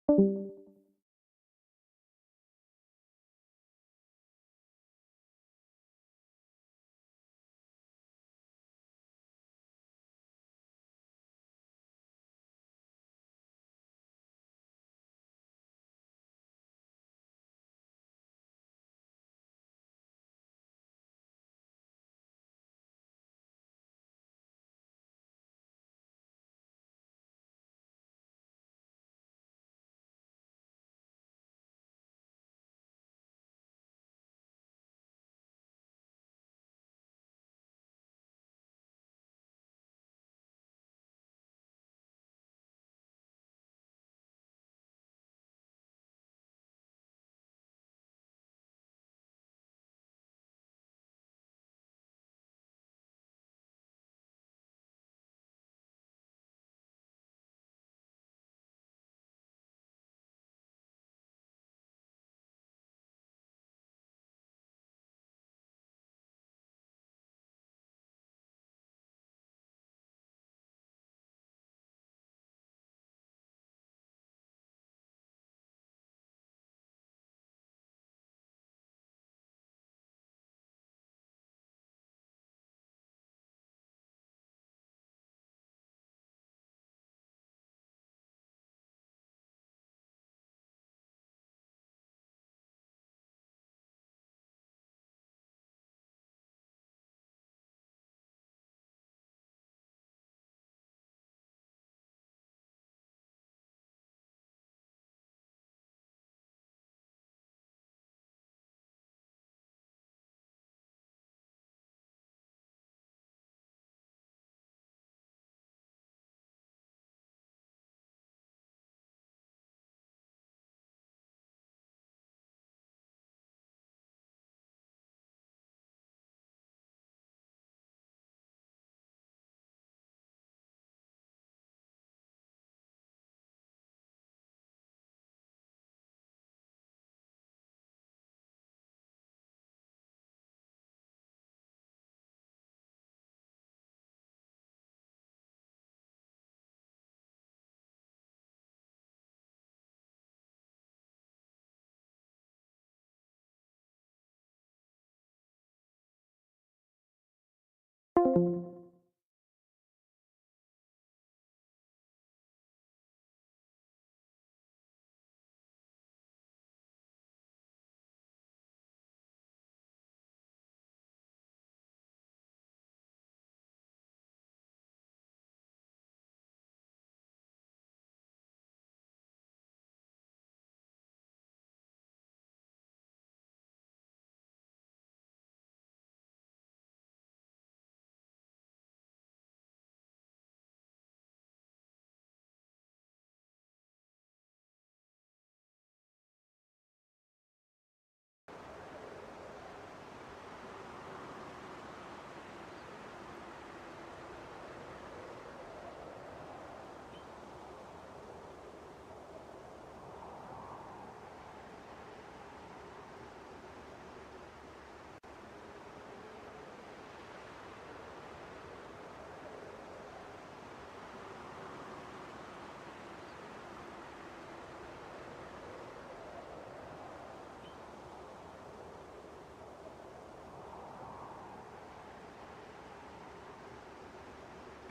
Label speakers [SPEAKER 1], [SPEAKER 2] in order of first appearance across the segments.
[SPEAKER 1] Hey,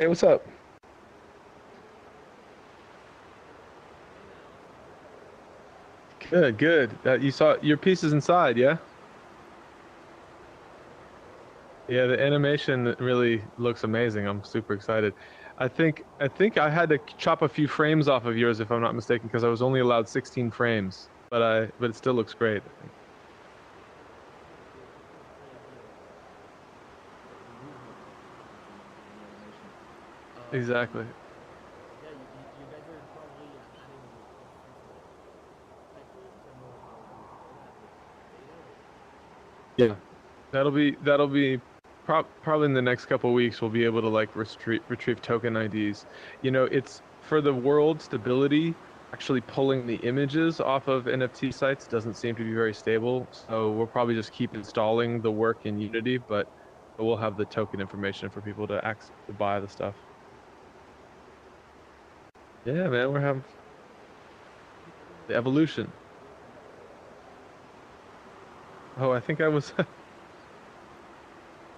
[SPEAKER 1] what's up? Good, good. You saw your pieces inside, yeah? Yeah, the animation really looks amazing. I'm super excited. I think I had to chop a few frames off of yours if I'm not mistaken because I was only allowed 16 frames, but it still looks great, I think. Exactly. Yeah. That'll be probably in the next couple of weeks we'll be able to like retrieve token IDs. You know, it's for the world stability, actually pulling the images off of NFT sites doesn't seem to be very stable. So we'll probably just keep installing the work in Unity, but we'll have the token information for people to to buy the stuff. Yeah, man, we're having The evolution.
[SPEAKER 2] Looking at the computer animation.
[SPEAKER 1] Oh, I think I was.
[SPEAKER 2] Yeah, for sure. Yeah, same.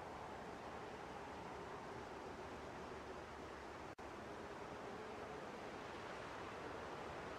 [SPEAKER 2] Yep. So we'll hang out a few 3 weeks around, and yeah, we'll hang out around and get some paint so we can paint it. Yep. Yep. We'll get the program set up here. See if we can get the program hooked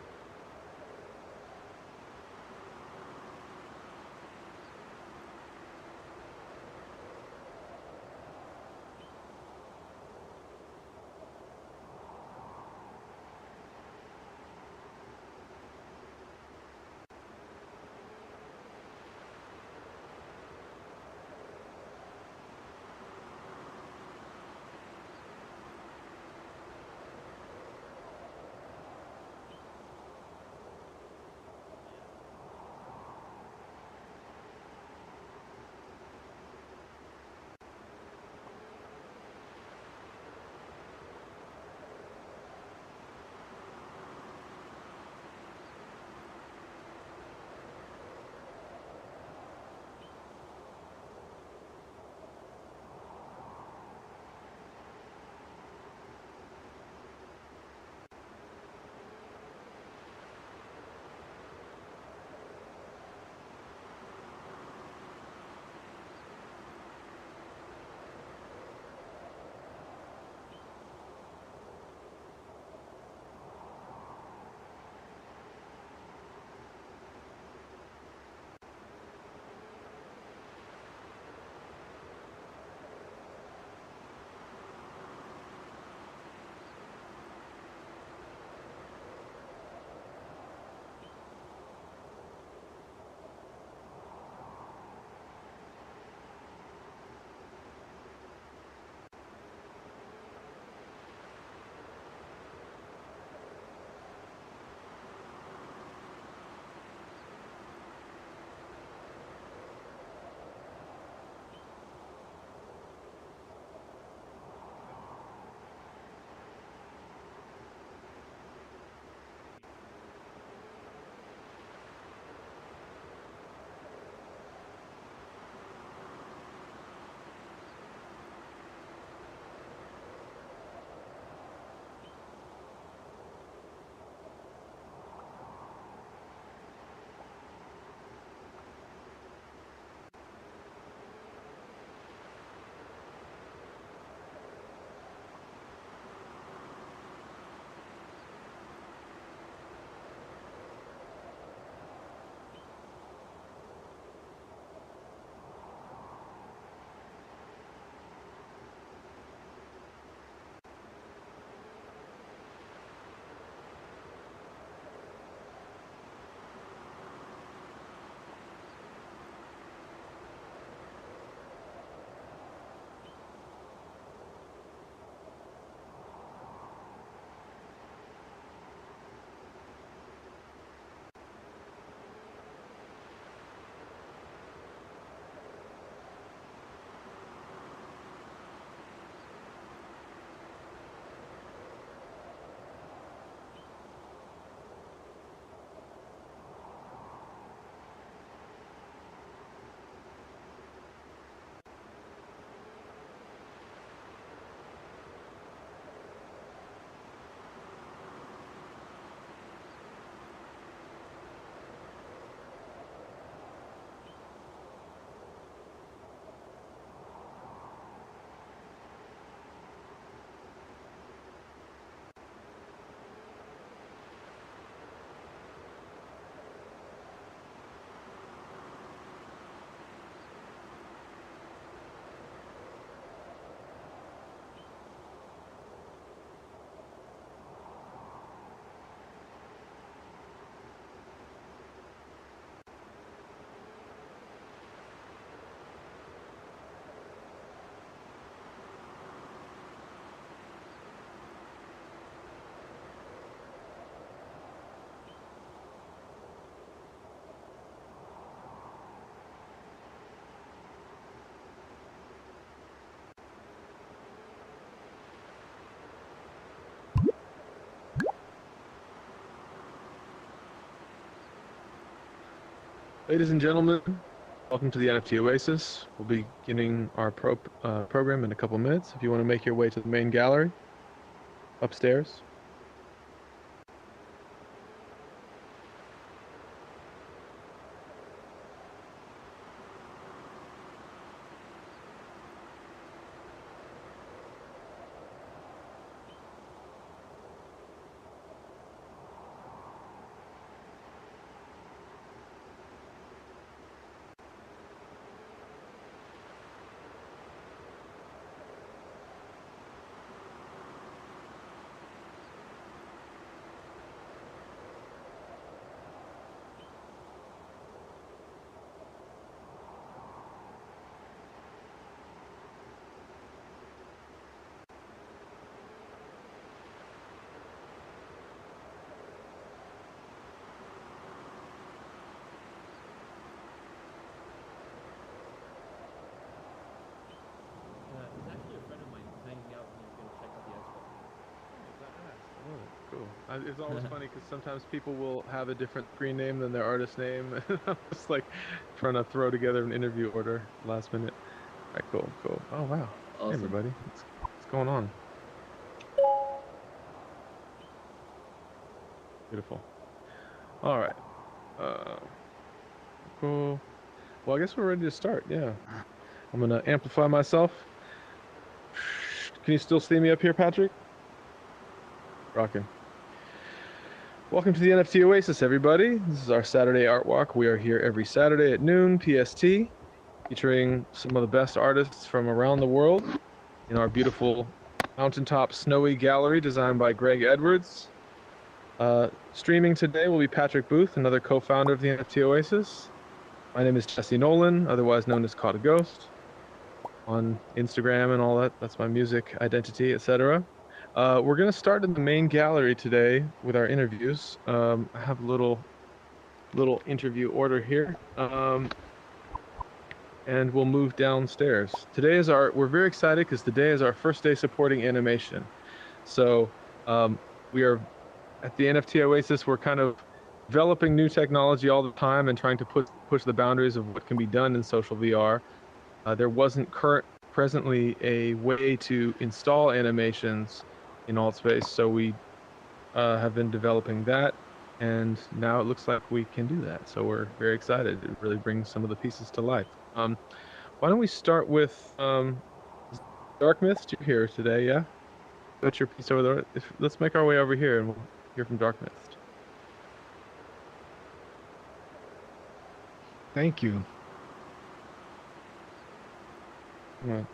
[SPEAKER 2] up.
[SPEAKER 1] Ladies and gentlemen, Welcome to the NFT Oasis. We'll be beginning our program in a couple minutes. If you want to make your way to the main gallery upstairs.
[SPEAKER 2] It's actually a friend of mine hanging out, and he's gonna check out the expo.
[SPEAKER 1] Cool. It's always funny because sometimes people will have a different screen name than their artist name. I'm just like trying to throw together an interview order last minute. All right, cool. Oh, wow.
[SPEAKER 2] Awesome.
[SPEAKER 1] Hey, everybody. What's going on? Beautiful. All right. Cool. Well, I guess we're ready to start. Yeah. I'm going to amplify myself. Can you still see me up here, Patrick? Rocking. Welcome to the NFT Oasis, everybody. This is our Saturday art walk. We are here every Saturday at noon PST, featuring some of the best artists from around the world in our beautiful mountaintop snowy gallery designed by Greg Edwards. Streaming today will be Patrick Booth, another co-founder of the NFT Oasis. My name is Jesse Nolan, otherwise known as Caught a Ghost, on Instagram and all that. That's my music identity, etc. We're going to start in the main gallery today with our interviews. I have a little interview order here, and we'll move downstairs. We're very excited because today is our first day supporting animation. So we are at the NFT Oasis. We're kind of developing new technology all the time and trying to push the boundaries of what can be done in social VR. There wasn't presently a way to install animations in AltSpace, so we have been developing that, and now it looks like we can do that. So we're very excited. It really brings some of the pieces to life. Why don't we start with Dark Mist? You're here today, yeah? That's your piece over there. Let's make our way over here and we'll hear from Dark Mist.
[SPEAKER 3] Thank you.
[SPEAKER 1] I'm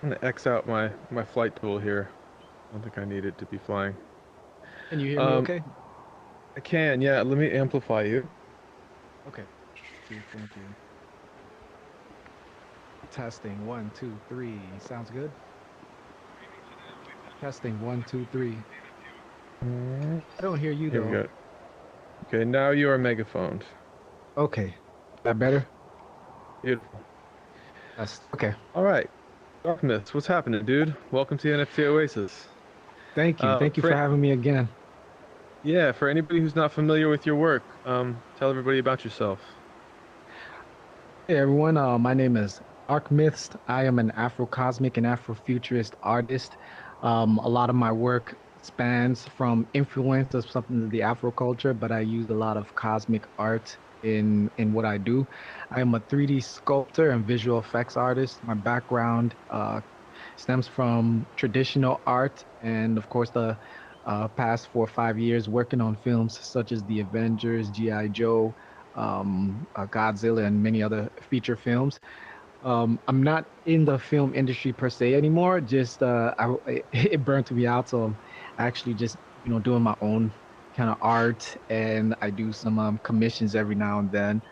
[SPEAKER 1] gonna X out my flight tool here. I don't think I need it to be flying.
[SPEAKER 3] Can you hear me okay?
[SPEAKER 1] I can, yeah. Let me amplify you.
[SPEAKER 3] Okay. Thank you. Testing 1, 2, 3. Sounds good. Testing 1, 2, 3. I don't hear you
[SPEAKER 1] Here
[SPEAKER 3] though.
[SPEAKER 1] we go. Okay, now you are megaphoned.
[SPEAKER 3] Okay. That better?
[SPEAKER 1] Beautiful.
[SPEAKER 3] That's okay.
[SPEAKER 1] All right. Dark Myths, what's happening, dude? Welcome to the NFT Oasis.
[SPEAKER 3] Thank you. Thank you for having me again.
[SPEAKER 1] Yeah, for anybody who's not familiar with your work, tell everybody about yourself.
[SPEAKER 3] Hey everyone, my name is Dark Myths. I am an Afro-cosmic and Afrofuturist artist. A lot of my work spans from influence of something of the Afro culture, but I use a lot of cosmic art in what I do. I am a 3D sculptor and visual effects artist. My background stems from traditional art and, of course, the past 4 or 5 years working on films such as The Avengers, G.I. Joe, Godzilla, and many other feature films. I'm not in the film industry per se anymore. Just it burnt me out, so I'm actually just doing my own kind of art, and I do some commissions every now and then,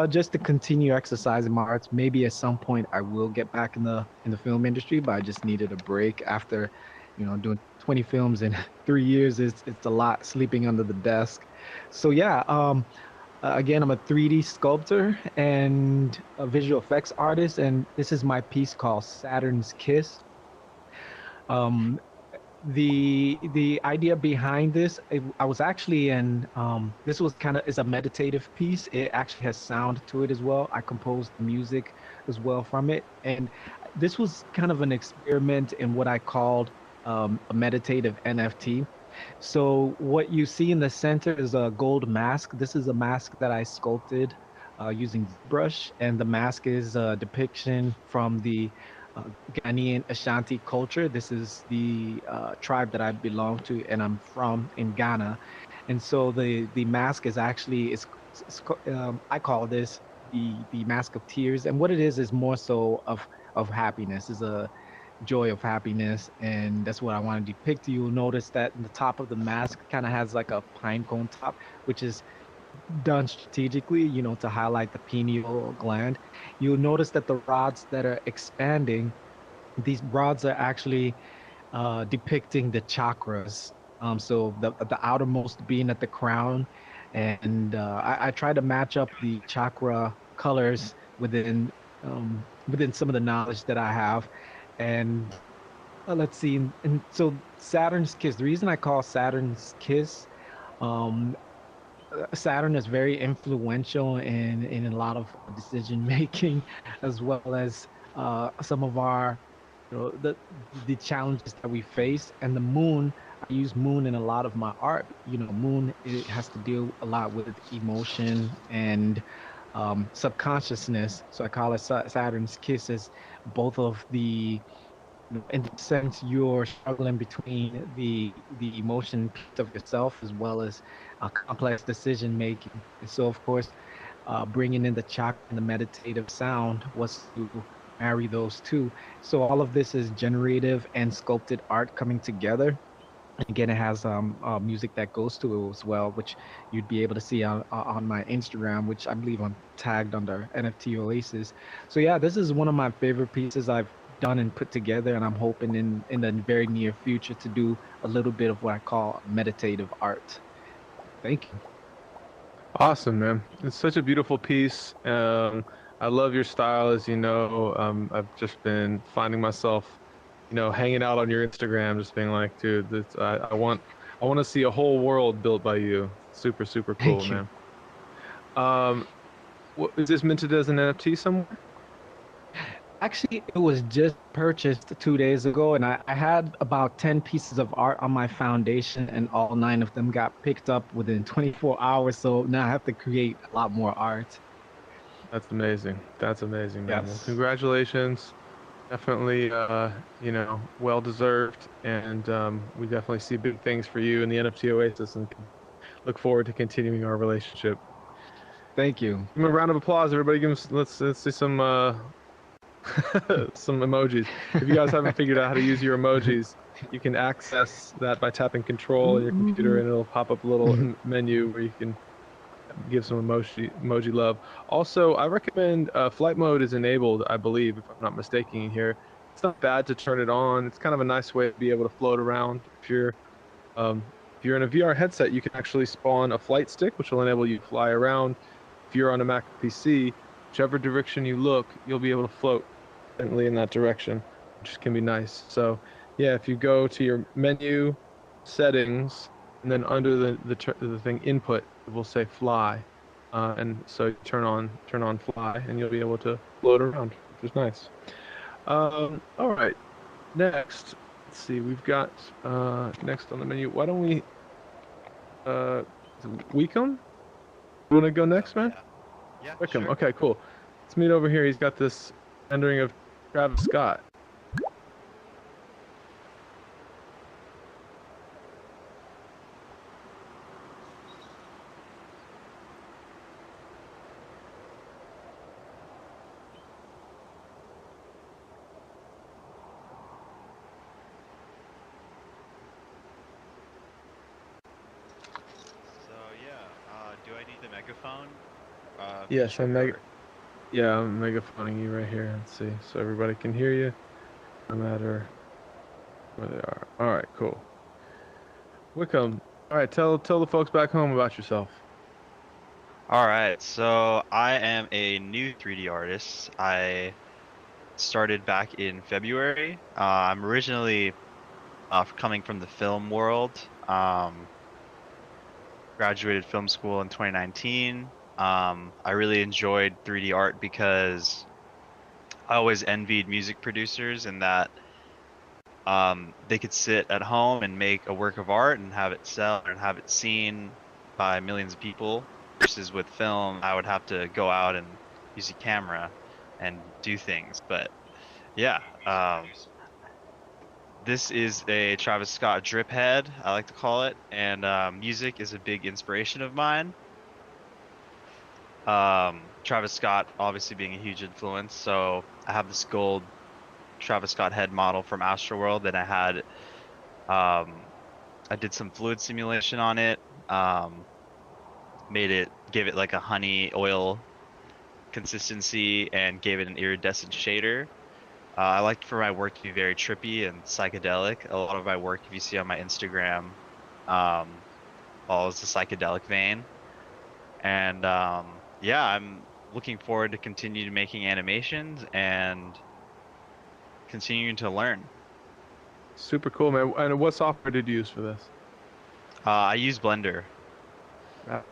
[SPEAKER 3] just to continue exercising my arts. Maybe at some point I will get back in the film industry, but I just needed a break after, doing 20 films in 3 years. It's a lot sleeping under the desk. So yeah. Again, I'm a 3D sculptor and a visual effects artist, and this is my piece called Saturn's Kiss. The idea behind this, I was actually in this was kind of is a meditative piece. It actually has sound to it as well. I composed the music as well from it, and this was kind of an experiment in what I called a meditative NFT. So what you see in the center is a gold mask. This is a mask that I sculpted using brush, and the mask is a depiction from the Ghanaian Ashanti culture. This is the tribe that I belong to, and I'm from in Ghana. And so the mask is actually I call this the mask of tears, and what it is more so of happiness. Is a joy of happiness, and that's what I want to depict. You'll notice that the top of the mask kind of has like a pine cone top, which is done strategically, to highlight the pineal gland. You'll notice that the rods that are expanding, these rods are actually depicting the chakras. So the outermost being at the crown, and I try to match up the chakra colors within some of the knowledge that I have, and let's see. And so Saturn's kiss. The reason I call Saturn's kiss, um, Saturn is very influential in a lot of decision making, as well as some of our, the challenges that we face. And the moon, I use moon in a lot of my art. Moon, it has to deal a lot with emotion and subconsciousness. So I call it Saturn's kisses, both of the, in the sense you're struggling between the emotion piece of yourself as well as complex decision making. And so, of course, bringing in the chakra and the meditative sound was to marry those two. So all of this is generative and sculpted art coming together. Again, it has music that goes to it as well, which you'd be able to see on my Instagram, which I believe I'm tagged under NFT Oasis. So yeah, this is one of my favorite pieces I've done and put together, and I'm hoping in the very near future to do a little bit of what I call meditative art. Thank you.
[SPEAKER 1] Awesome, man. It's such a beautiful piece. I love your style, as you know. I've just been finding myself, hanging out on your Instagram, just being like, dude, I want to see a whole world built by you. Super, super cool,
[SPEAKER 3] Thank you.
[SPEAKER 1] man. Um, is this minted as an NFT somewhere?
[SPEAKER 3] Actually, it was just purchased 2 days ago, and I had about 10 pieces of art on my foundation, and all nine of them got picked up within 24 hours. So now I have to create a lot more art.
[SPEAKER 1] That's amazing. That's amazing, man. Well,
[SPEAKER 3] Yes.
[SPEAKER 1] congratulations. Definitely, well deserved, and we definitely see big things for you in the NFT Oasis, and look forward to continuing our relationship.
[SPEAKER 3] Thank you.
[SPEAKER 1] Give him a round of applause, everybody. Give him, let's see some some emojis. If you guys haven't figured out how to use your emojis, you can access that by tapping Control on your computer,
[SPEAKER 3] Ooh.
[SPEAKER 1] and it'll pop up a little menu where you can give some emoji love. Also, I recommend flight mode is enabled, I believe, if I'm not mistaken here. It's not bad to turn it on. It's kind of a nice way to be able to float around. If you're in a VR headset, you can actually spawn a flight stick, which will enable you to fly around. If you're on a Mac PC, whichever direction you look, you'll be able to float instantly in that direction, which can be nice. So, yeah, if you go to your menu, settings, and then under the thing input, it will say fly, and so you turn on fly, and you'll be able to float around, which is nice. All right, next, let's see, we've got next on the menu. Why don't we is it Wickham? You want to go next, man?
[SPEAKER 2] Yeah. Yeah,
[SPEAKER 1] Wickham.
[SPEAKER 2] sure.
[SPEAKER 1] Okay, cool. Let's meet over here. He's got this rendering of Travis Scott.
[SPEAKER 2] So yeah, do I need the megaphone
[SPEAKER 1] Yes,
[SPEAKER 2] feature or?
[SPEAKER 1] I'm megaphoning you right here. Let's see, so everybody can hear you, no matter where they are. All right, cool. Wickham. All right, tell the folks back home about yourself.
[SPEAKER 2] All right, so I am a new 3D artist. I started back in February. I'm originally
[SPEAKER 4] coming from the film world. Graduated film school in 2019. I really enjoyed 3D art because I always envied music producers in that they could sit at home and make a work of art and have it sell and have it seen by millions of people. Versus with film, I would have to go out and use a camera and do things. But yeah, this is a Travis Scott drip head, I like to call it, and music is a big inspiration of mine. Travis Scott obviously being a huge influence, so I have this gold Travis Scott head model from Astroworld that um, I did some fluid simulation on it, gave it like a honey oil consistency, and gave it an iridescent shader. I like for my work to be very trippy and psychedelic. A lot of my work, if you see on my Instagram, um, follows the psychedelic vein. And yeah, I'm looking forward to continue making animations and continuing to learn.
[SPEAKER 1] Super cool, man. And what software did you use for this?
[SPEAKER 4] I use Blender.
[SPEAKER 1] Right.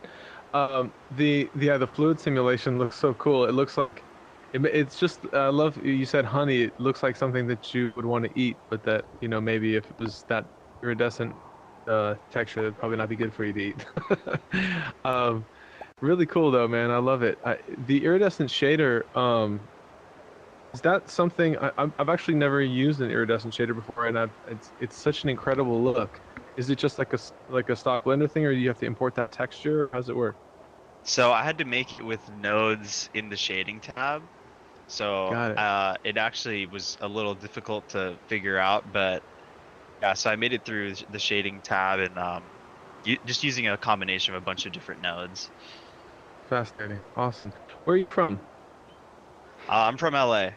[SPEAKER 1] The fluid simulation looks so cool. It looks like it's just I love you said honey. It looks like something that you would want to eat, but that maybe if it was that iridescent texture, it'd probably not be good for you to eat. um, really cool though, man. I love it. The iridescent shader. Is that something I've actually never used an iridescent shader before, and it's such an incredible look. Is it just like a stock Blender thing, or do you have to import that texture? How does it work?
[SPEAKER 4] So I had to make it with nodes in the shading tab. So
[SPEAKER 1] Got it.
[SPEAKER 4] it actually was a little difficult to figure out, but yeah, so I made it through the shading tab and just using a combination of a bunch of different nodes.
[SPEAKER 1] Fascinating. Awesome. Where are you from?
[SPEAKER 4] I'm from LA.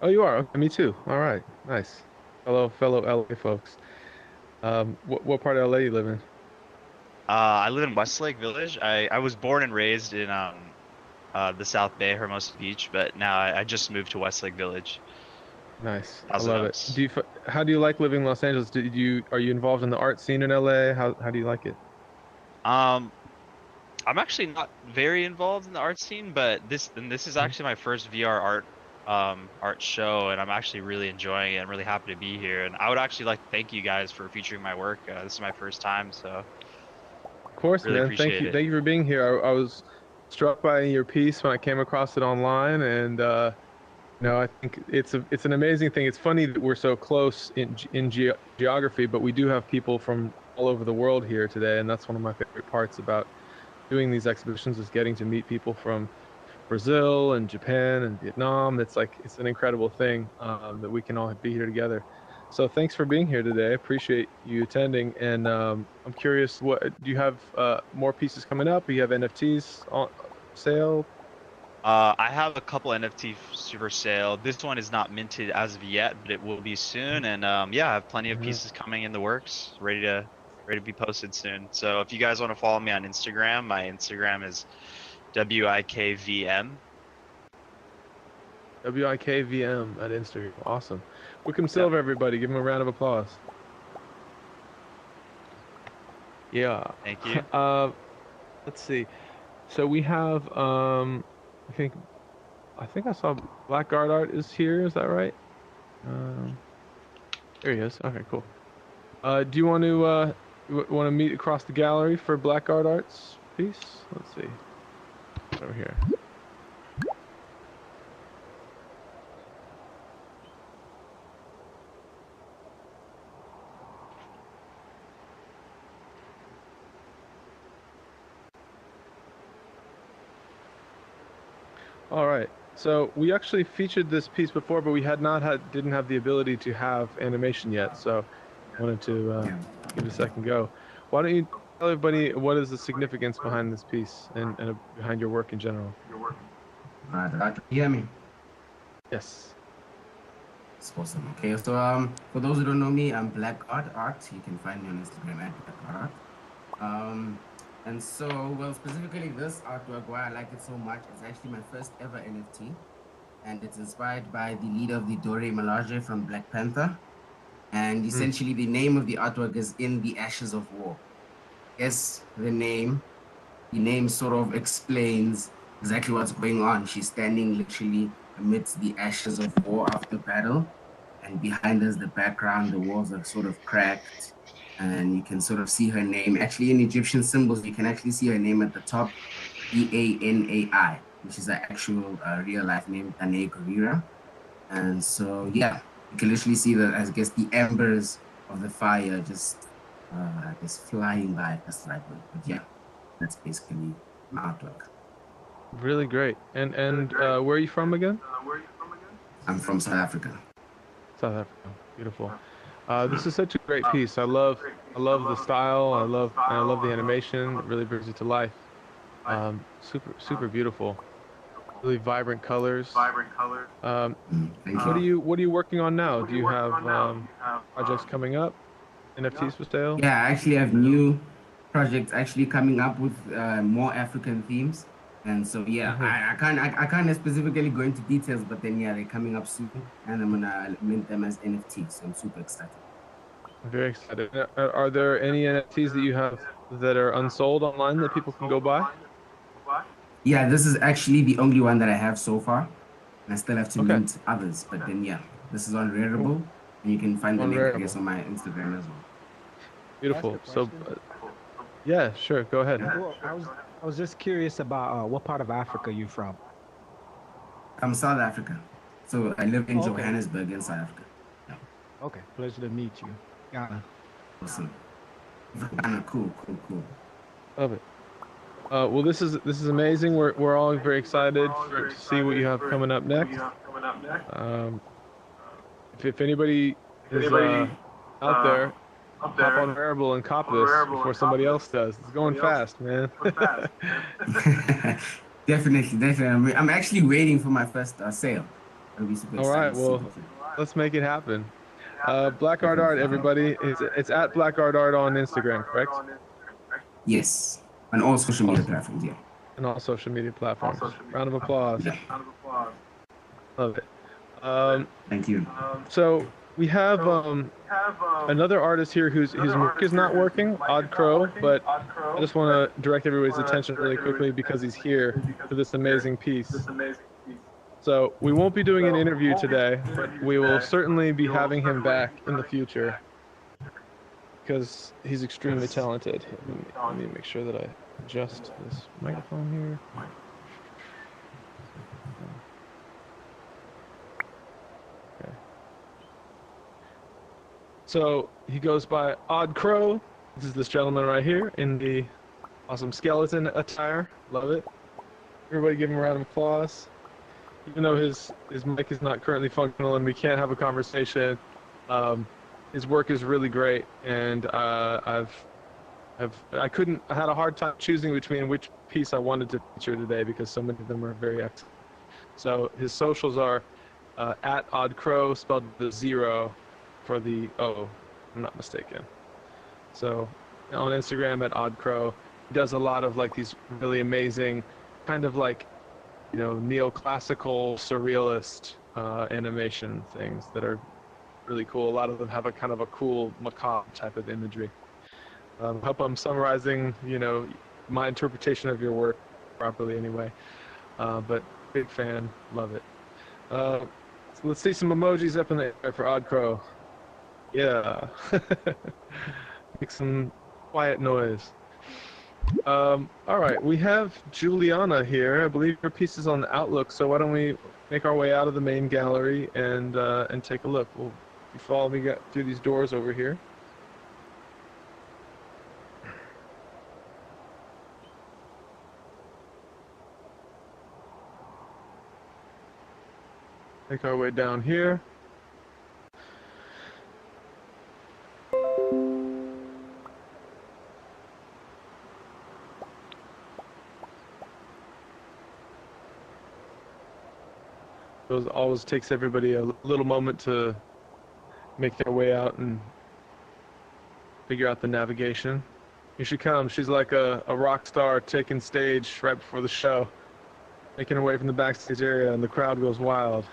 [SPEAKER 1] Oh, you are. Okay, me too. All right. Nice. Fellow LA folks. What part of LA you live in?
[SPEAKER 4] I live in Westlake Village. I was born and raised in the South Bay, Hermosa Beach, but now I just moved to Westlake Village.
[SPEAKER 1] Nice. I
[SPEAKER 4] Thousand
[SPEAKER 1] love it.
[SPEAKER 4] Oaks.
[SPEAKER 1] How do you like living in Los Angeles? Are you involved in the art scene in LA? How do you like it?
[SPEAKER 4] Um, I'm actually not very involved in the art scene, but this is
[SPEAKER 1] Mhm.
[SPEAKER 4] actually my first VR art show, and I'm actually really enjoying it. I'm really happy to be here, and I would actually like to thank you guys for featuring my work. This is my first time, so
[SPEAKER 1] Of course,
[SPEAKER 4] really
[SPEAKER 1] man.
[SPEAKER 4] appreciate it.
[SPEAKER 1] Thank you for being here. I was struck by your piece when I came across it online, and no, I think it's an amazing thing. It's funny that we're so close in geography, but we do have people from all over the world here today, and that's one of my favorite parts about doing these exhibitions is getting to meet people from Brazil and Japan and Vietnam. It's an incredible thing that we can all be here together. So thanks for being here today. I appreciate you attending, and I'm curious, what do you have more pieces coming up? Do you have NFTs on sale?
[SPEAKER 4] I have a couple NFT for sale. This one is not minted as of yet, but it will be soon. And yeah, I have plenty of
[SPEAKER 1] Mhm.
[SPEAKER 4] pieces coming in the works, ready to be posted soon. So if you guys want to follow me on Instagram, my Instagram is WIKVM.
[SPEAKER 1] WIKVM at Instagram. Awesome. Wickham
[SPEAKER 4] Yep.
[SPEAKER 1] Silver, everybody. Give him a round of applause. Yeah.
[SPEAKER 4] Thank you.
[SPEAKER 1] Uh, let's see. So we have I think I think I saw Blackguard Art is here. Is that right? Um, there he is. Okay, cool. Do you want to want to meet across the gallery for Blackguard Art's piece? Let's see. Over here. All right. So we actually featured this piece before, but we didn't have the ability to have animation yet. So I wanted to give it a second go. Why don't you tell everybody what is the significance behind this piece and behind your work in general?
[SPEAKER 2] Right, can you hear me?
[SPEAKER 1] Yes.
[SPEAKER 2] It's awesome. Okay, so for those who don't know me, I'm Black Art. You can find me on Instagram at Black Art. And so, well, specifically this artwork, why I like it so much, it's actually my first ever NFT, and it's inspired by the leader of the Dore Milaje from Black Panther. And essentially the name of the artwork is In the Ashes of War. Yes, the name sort of explains exactly what's going on. She's standing literally amidst the ashes of war after battle. And behind us, the background, the walls are sort of cracked. And you can sort of see her name. Actually, in Egyptian symbols, you can actually see her name at the top, Danai, which is an actual real life name, Danae Gurira. And so, yeah, you can literally see that, I guess, the embers of the fire just, I guess, flying by. That's the right word. But yeah, that's basically my artwork.
[SPEAKER 1] Really great. And where are you from again?
[SPEAKER 2] I'm from South Africa.
[SPEAKER 1] South Africa. Beautiful. This is such a great piece. I love the style. I love the animation. It really brings it to life. Super beautiful. Really vibrant colors.
[SPEAKER 2] Thank
[SPEAKER 1] What are
[SPEAKER 2] you.
[SPEAKER 1] you working on now? Do you have projects coming up? NFTs for sale?
[SPEAKER 2] Yeah, I actually have new projects actually coming up with more African themes. And so yeah, I can't specifically go into details, but then yeah, they're coming up soon, and I'm gonna mint them as NFTs. So I'm super excited.
[SPEAKER 1] I'm very excited. Are there any NFTs that you have that are unsold online that people can go buy?
[SPEAKER 2] Yeah, this is actually the only one that I have so far. And I still have to
[SPEAKER 1] Okay.
[SPEAKER 2] mint others, but then yeah, this is on Rarible, and you can find the
[SPEAKER 1] On
[SPEAKER 2] link, I guess,
[SPEAKER 1] Rarible.
[SPEAKER 2] on my Instagram as well.
[SPEAKER 1] Beautiful. So,
[SPEAKER 3] Question?
[SPEAKER 1] yeah, sure. Go ahead.
[SPEAKER 3] Well, I was just curious about what part of Africa you from.
[SPEAKER 2] I'm South Africa, so I live in
[SPEAKER 3] Oh, okay.
[SPEAKER 2] Johannesburg in South Africa. Yeah,
[SPEAKER 3] Okay. Pleasure to meet you. Ghana.
[SPEAKER 2] awesome. Ghana, cool.
[SPEAKER 1] Love it. Well, this is amazing. We're all very excited to see what you have coming up next. Um, if anybody is out there, hop on Rarible and cop this before somebody else does. It's going fast, man.
[SPEAKER 2] Definitely. I'm actually waiting for my first sale. It'll be super
[SPEAKER 1] All right,
[SPEAKER 2] exciting to see
[SPEAKER 1] well,
[SPEAKER 2] the thing.
[SPEAKER 1] let's make it happen. Black Art Art,
[SPEAKER 2] Definitely.
[SPEAKER 1] everybody. It's at Black Art Art on Instagram, correct?
[SPEAKER 2] Yes, on all social media platforms. Yeah.
[SPEAKER 1] And all social media platforms. Round of applause.
[SPEAKER 2] Yeah.
[SPEAKER 1] Love it.
[SPEAKER 2] Thank you.
[SPEAKER 1] So we have another artist here whose work is not working, Odd Crow, but I just want to direct everybody's attention really quickly because he's here for this amazing piece. So we won't be doing an interview today, but we will certainly be having him back in the future because he's extremely talented. Let me make sure that I adjust this microphone here. Okay. So he goes by Odd Crow. This is this gentleman right here in the awesome skeleton attire. Love it. Everybody give him a round of applause. Even though his mic is not currently functional and we can't have a conversation, his work is really great, and I had a hard time choosing between which piece I wanted to feature today because so many of them are very excellent. So his socials are at Odd Crow, spelled the 0 for the O, I'm not mistaken. So on Instagram at Odd Crow, he does a lot of like these really amazing kind of like, you know, neoclassical surrealist animation things that are really cool. A lot of them have a kind of a cool macabre type of imagery. Hope I'm summarizing, you know, my interpretation of your work properly anyway. But big fan, love it. So let's see some emojis up in the air for Odd Crow. Yeah. Make some quiet noise. All right, we have Juliana here. I believe your piece is on the Outlook, so why don't we make our way out of the main gallery and take a look. Well, you follow me through these doors over here. Make our way down here. It always takes everybody a little moment to make their way out and figure out the navigation. Here she comes. She's like a rock star taking stage right before the show, making her way from the backstage area, and the crowd goes wild.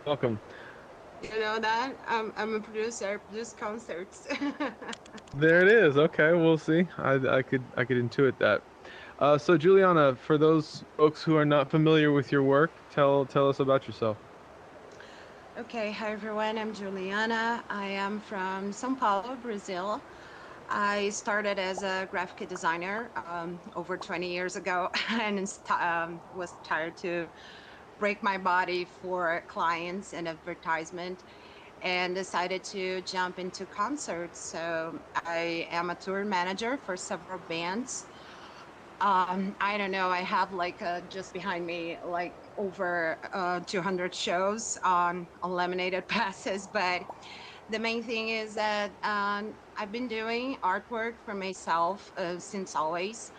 [SPEAKER 1] Welcome.
[SPEAKER 5] You know that? I'm a producer. I produce concerts.
[SPEAKER 1] There it is. Okay, we'll see. I could intuit that. So Juliana, for those folks who are not familiar with your work, tell us about yourself.
[SPEAKER 5] Okay, hi everyone. I'm Juliana. I am from São Paulo, Brazil. I started as a graphic designer over 20 years ago and was tired to break my body for clients and advertisement and decided to jump into concerts. So I am a tour manager for several bands. I don't know, I have like just behind me like over 200 shows on laminated passes, but the main thing is that I've been doing artwork for myself since always.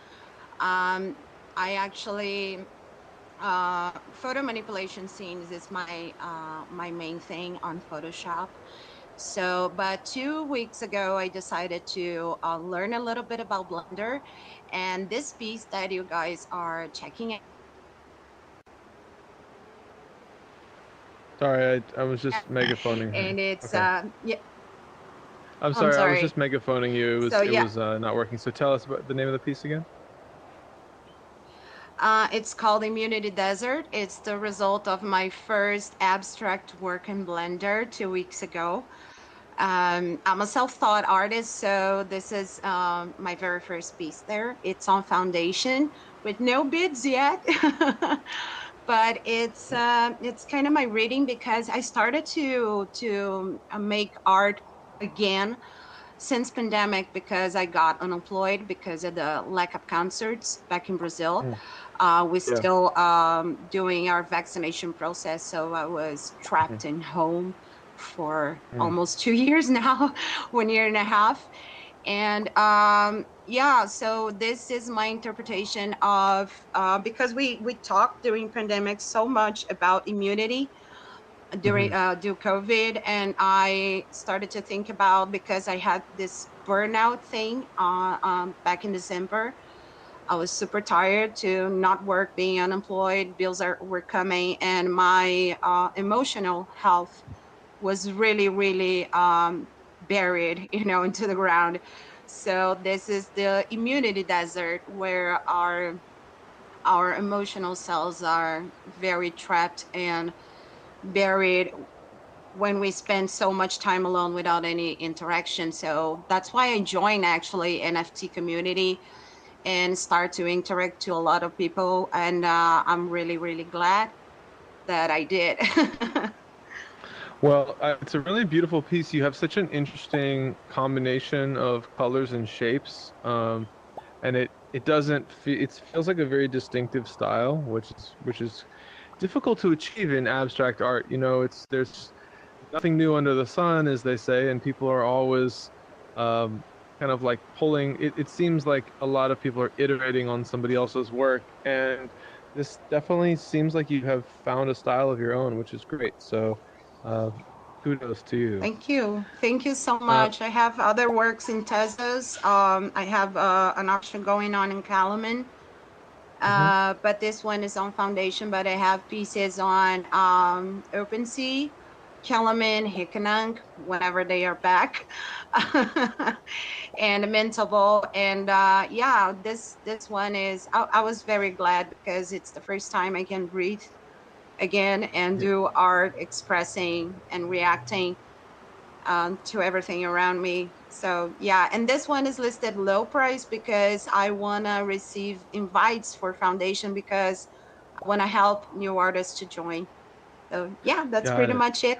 [SPEAKER 5] um, I actually photo manipulation scenes is my main thing on Photoshop. So, but 2 weeks ago, I decided to learn a little bit about Blender, and this piece that you guys are checking out,
[SPEAKER 1] Sorry, I was just megaphoning her.
[SPEAKER 5] and it's
[SPEAKER 1] Okay.
[SPEAKER 5] yeah,
[SPEAKER 1] I'm
[SPEAKER 5] I'm
[SPEAKER 1] sorry, I was just
[SPEAKER 5] sorry.
[SPEAKER 1] megaphoning you. It
[SPEAKER 5] So
[SPEAKER 1] was it
[SPEAKER 5] yeah,
[SPEAKER 1] was not working. So tell us about the name of the piece again.
[SPEAKER 5] it's called Immunity Desert. It's the result of my first abstract work in Blender 2 weeks ago. I'm a self-taught artist, so this is my very first piece there. It's on foundation with no bids yet, but it's kind of my reading because I started to make art again since pandemic because I got unemployed because of the lack of concerts back in Brazil.
[SPEAKER 1] Mm,
[SPEAKER 5] We're
[SPEAKER 1] yeah.
[SPEAKER 5] still doing our vaccination process, so I was
[SPEAKER 1] Mm,
[SPEAKER 5] trapped in home for
[SPEAKER 1] mm,
[SPEAKER 5] almost 2 years now, 1 year and a half. And yeah, so this is my interpretation of because we talked during pandemic so much about immunity during
[SPEAKER 1] mhm,
[SPEAKER 5] due COVID, and I started to think about because I had this burnout thing back in December. I was super tired to not work, being unemployed, were coming, and my emotional health was really, really buried, into the ground. So this is the immunity desert where our emotional cells are very trapped and buried when we spend so much time alone without any interaction. So that's why I joined actually NFT community and start to interact to a lot of people. And I'm really, really glad that I did.
[SPEAKER 1] Well, it's a really beautiful piece. You have such an interesting combination of colors and shapes, and it doesn't feel it feels like a very distinctive style, which is difficult to achieve in abstract art. There's nothing new under the sun, as they say, and people are always um, kind of like pulling. It seems like a lot of people are iterating on somebody else's work, and this definitely seems like you have found a style of your own, which is great. So, uh, kudos to you.
[SPEAKER 5] Thank you. Thank you so
[SPEAKER 1] Uh,
[SPEAKER 5] much. I have other works in Tezos. I have an auction going on in Kalaman.
[SPEAKER 1] mhm.
[SPEAKER 5] But this one is on foundation, but I have pieces on OpenSea, Kalaman, Hikanang, whenever they are back. And Mintable. And yeah, this one is I was very glad because it's the first time I can breathe again and
[SPEAKER 1] Yeah,
[SPEAKER 5] do art expressing and reacting to everything around me. So yeah, and this one is listed low price because I want to receive invites for foundation because I want to help new artists to join. So yeah, that's
[SPEAKER 1] got
[SPEAKER 5] pretty
[SPEAKER 1] it.
[SPEAKER 5] much it.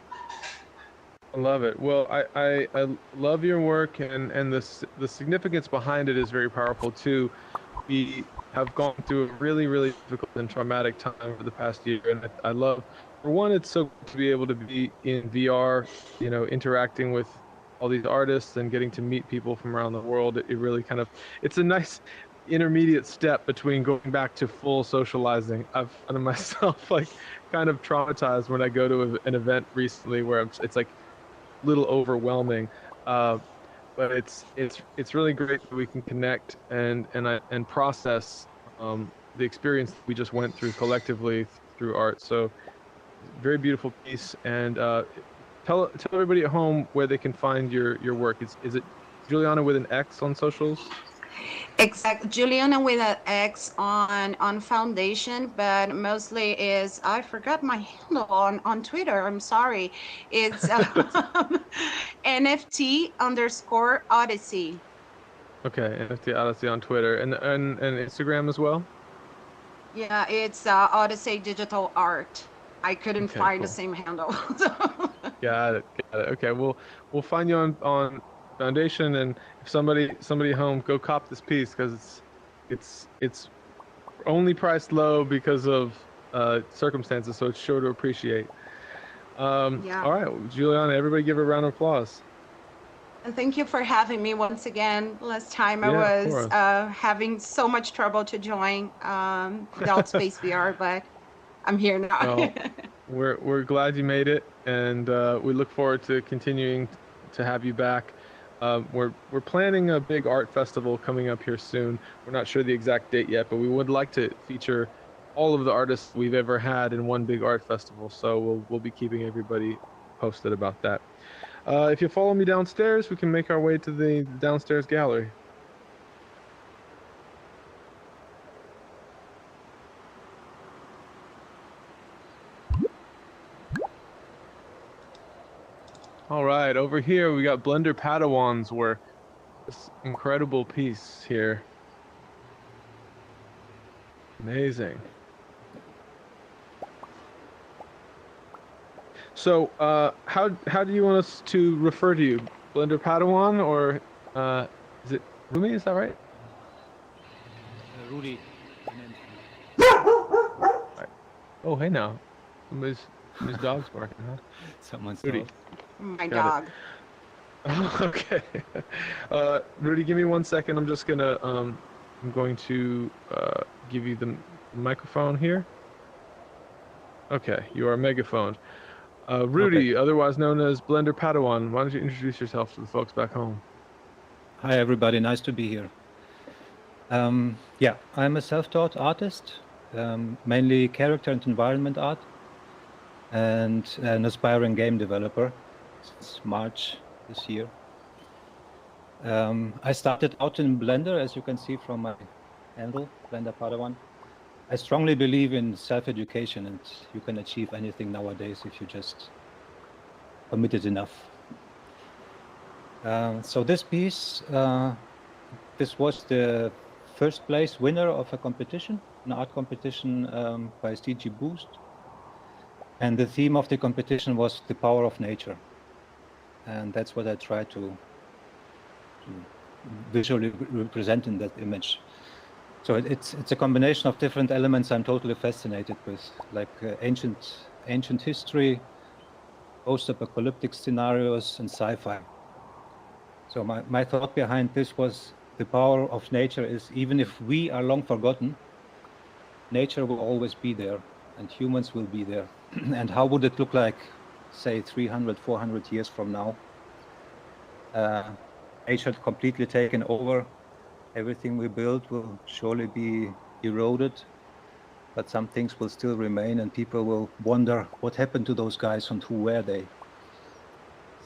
[SPEAKER 1] I love it. Well, I love your work, and the significance behind it is very powerful too. We have gone through a really, really difficult and traumatic time over the past year. And I love, for one, it's so good to be able to be in VR, interacting with all these artists and getting to meet people from around the world. It really kind of, it's a nice intermediate step between going back to full socializing. I've found myself like kind of traumatized when I go to an event recently where it's like a little overwhelming. Uh, but it's really great that we can connect and process the experience we just went through collectively through art. So very beautiful piece. And tell everybody at home where they can find your work. Is it Juliana with an X on socials?
[SPEAKER 5] Exact, Juliana with an X on foundation, but mostly is, I forgot my handle on Twitter. I'm sorry. It's NFT _ Odyssey.
[SPEAKER 1] Okay, NFT Odyssey on Twitter and Instagram as well.
[SPEAKER 5] Yeah, it's Odyssey Digital Art. I couldn't
[SPEAKER 1] Okay,
[SPEAKER 5] find the
[SPEAKER 1] cool.
[SPEAKER 5] same handle.
[SPEAKER 1] Got it. Okay, we'll find you on Foundation, and if somebody home, go cop this piece because it's only priced low because of circumstances, so it's sure to appreciate.
[SPEAKER 5] Yeah.
[SPEAKER 1] All right, Juliana, everybody give her a round of applause.
[SPEAKER 5] And thank you for having me once again. Last time I
[SPEAKER 1] Yeah, of
[SPEAKER 5] was
[SPEAKER 1] course.
[SPEAKER 5] having so much trouble to join Without Space VR, but I'm here now.
[SPEAKER 1] Well, we're glad you made it, and we look forward to continuing to have you back. We're planning a big art festival coming up here soon. We're not sure the exact date yet, but we would like to feature all of the artists we've ever had in one big art festival. So we'll be keeping everybody posted about that. If you follow me downstairs, we can make our way to the downstairs gallery. All right, over here we got Blender Padawans, where this incredible piece here. Amazing. So, how do you want us to refer to you? Blender Padawan, or is it Rumi? Is that right?
[SPEAKER 6] Rudy.
[SPEAKER 1] Right. Oh, hey now, somebody's dog's barking, huh?
[SPEAKER 6] Someone's
[SPEAKER 1] Rudy.
[SPEAKER 6] dog.
[SPEAKER 5] My
[SPEAKER 1] Got
[SPEAKER 5] dog.
[SPEAKER 1] it. Oh, okay. Rudy, give me 1 second. I'm just gonna I'm going to give you the microphone here. Okay, you are megaphoned. Rudy,
[SPEAKER 6] Okay.
[SPEAKER 1] otherwise known as Blender Padawan, why don't you introduce yourself to the folks back home?
[SPEAKER 6] Hi, everybody. Nice to be here. Yeah, I'm a self-taught artist, mainly character and environment art, and an aspiring game developer since March this year. I started out in Blender, as you can see from my handle, Blender Padawan. I strongly believe in self-education, and you can achieve anything nowadays if you just commit it enough. So this piece, this was the first place winner of a competition, an art competition by CG Boost. And the theme of the competition was the power of nature. And that's what I tried to visually represent in that image. So it's a combination of different elements I'm totally fascinated with, like ancient history, post-apocalyptic scenarios, and sci-fi. So my thought behind this was the power of nature is, even if we are long forgotten, nature will always be there and humans will be there. And how would it look like, say, 300, 400 years from now? Nature completely taken over. Everything we build will surely be eroded, but some things will still remain, and people will wonder what happened to those guys and who were they.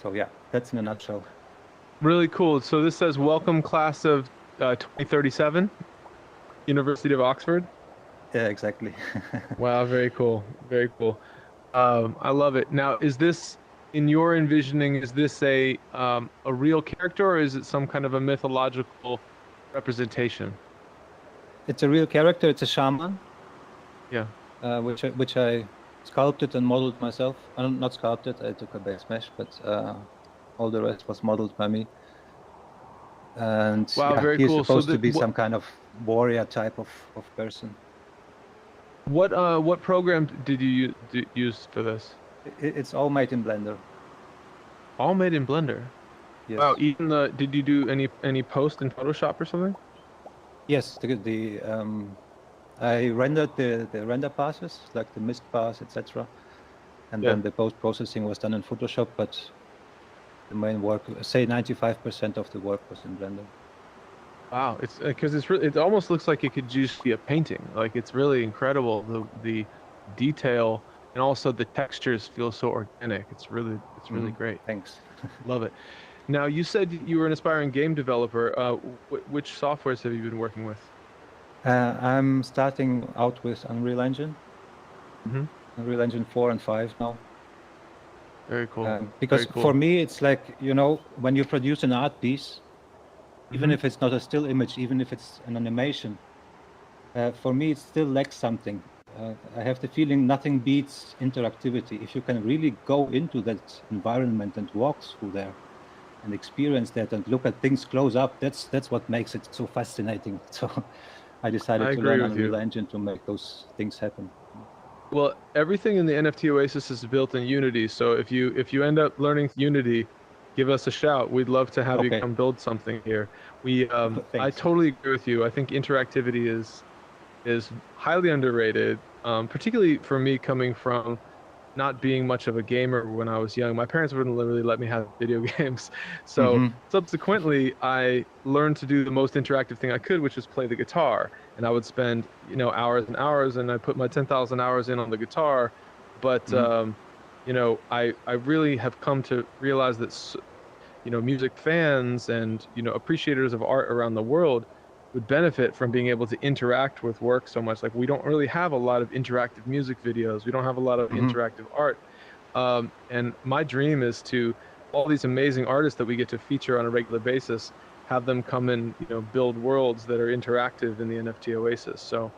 [SPEAKER 6] So yeah, that's in a nutshell.
[SPEAKER 1] Really cool. So this says, welcome class of 2037, University of Oxford.
[SPEAKER 6] Yeah, exactly.
[SPEAKER 1] Wow, very cool. Very cool. I love it. Now, is this, in your envisioning, is this a real character, or is it some kind of a mythological representation?
[SPEAKER 6] It's a real character. It's a shaman.
[SPEAKER 1] Yeah.
[SPEAKER 6] Which I sculpted and modeled myself. Not sculpted. I took a base mesh, but all the rest was modeled by me. And
[SPEAKER 1] wow,
[SPEAKER 6] yeah,
[SPEAKER 1] very
[SPEAKER 6] he's
[SPEAKER 1] cool.
[SPEAKER 6] supposed to be some kind of warrior type of person.
[SPEAKER 1] What program did you use for this?
[SPEAKER 6] It's all made in Blender.
[SPEAKER 1] All made in Blender.
[SPEAKER 6] Yes.
[SPEAKER 1] Wow. Even did you do any post in Photoshop or something?
[SPEAKER 6] Yes. I rendered the render passes, like the mist pass, etc. And then the post processing was done in Photoshop, but the main work, say 95% of the work was in Blender.
[SPEAKER 1] Wow, it's because it almost looks like it could just be a painting. Like, it's really incredible, the detail and also the textures feel so organic. It's really great.
[SPEAKER 6] Thanks.
[SPEAKER 1] Love it. Now, you said you were an aspiring game developer. Which softwares have you been working with?
[SPEAKER 6] I'm starting out with Unreal Engine.
[SPEAKER 1] Mm-hmm.
[SPEAKER 6] Unreal Engine 4 and 5 now.
[SPEAKER 1] Very cool.
[SPEAKER 6] Because
[SPEAKER 1] Very cool.
[SPEAKER 6] for me, it's like, you know, when you produce an art piece, even
[SPEAKER 1] Mhm.
[SPEAKER 6] if it's not a still image, even if it's an animation, for me, it still lacks something. I have the feeling nothing beats interactivity. If you can really go into that environment and walk through there and experience that and look at things close up, that's what makes it so fascinating. So I decided
[SPEAKER 1] I
[SPEAKER 6] to
[SPEAKER 1] agree
[SPEAKER 6] learn
[SPEAKER 1] with
[SPEAKER 6] Unreal
[SPEAKER 1] you.
[SPEAKER 6] Engine to make those things happen.
[SPEAKER 1] Well, everything in the NFT Oasis is built in Unity. So if you end up learning Unity, give us a shout. We'd love to have you
[SPEAKER 6] Okay.
[SPEAKER 1] come build something here. I
[SPEAKER 6] Thanks.
[SPEAKER 1] totally agree with you. I think interactivity is highly underrated, particularly for me coming from not being much of a gamer when I was young. My parents wouldn't really let me have video games. So subsequently, I learned to do the most interactive thing I could, which was play the guitar. And I would spend, hours and hours, and I put my 10,000 hours in on the guitar. But, I really have come to realize that, music fans and, appreciators of art around the world would benefit from being able to interact with work so much. Like, we don't really have a lot of interactive music videos. We don't have a lot of interactive art. And my dream is to all these amazing artists that we get to feature on a regular basis, have them come and, build worlds that are interactive in the NFT Oasis. So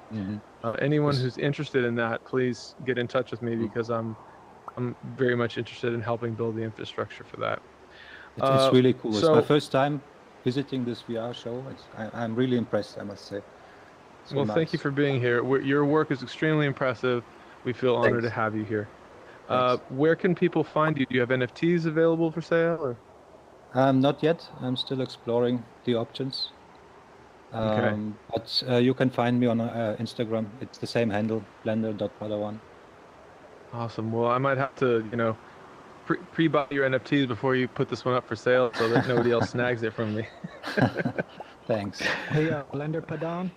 [SPEAKER 1] anyone who's interested in that, please get in touch with me, because I'm very much interested in helping build the infrastructure for that.
[SPEAKER 6] It's really cool. It's
[SPEAKER 1] So,
[SPEAKER 6] my first time visiting this VR show. I'm really impressed, I must say. So
[SPEAKER 1] well,
[SPEAKER 6] nice.
[SPEAKER 1] thank you for being here. Your work is extremely impressive. We feel honored to have you here. Where can people find you? Do you have NFTs available for sale? Or?
[SPEAKER 6] Not yet. I'm still exploring the options.
[SPEAKER 1] Okay.
[SPEAKER 6] But you can find me on Instagram. It's the same handle, blender.padawan.
[SPEAKER 1] Awesome. Well, I might have to, pre-buy your NFTs before you put this one up for sale, so that nobody else snags it from me.
[SPEAKER 6] Thanks.
[SPEAKER 3] Hey, Blender Padan,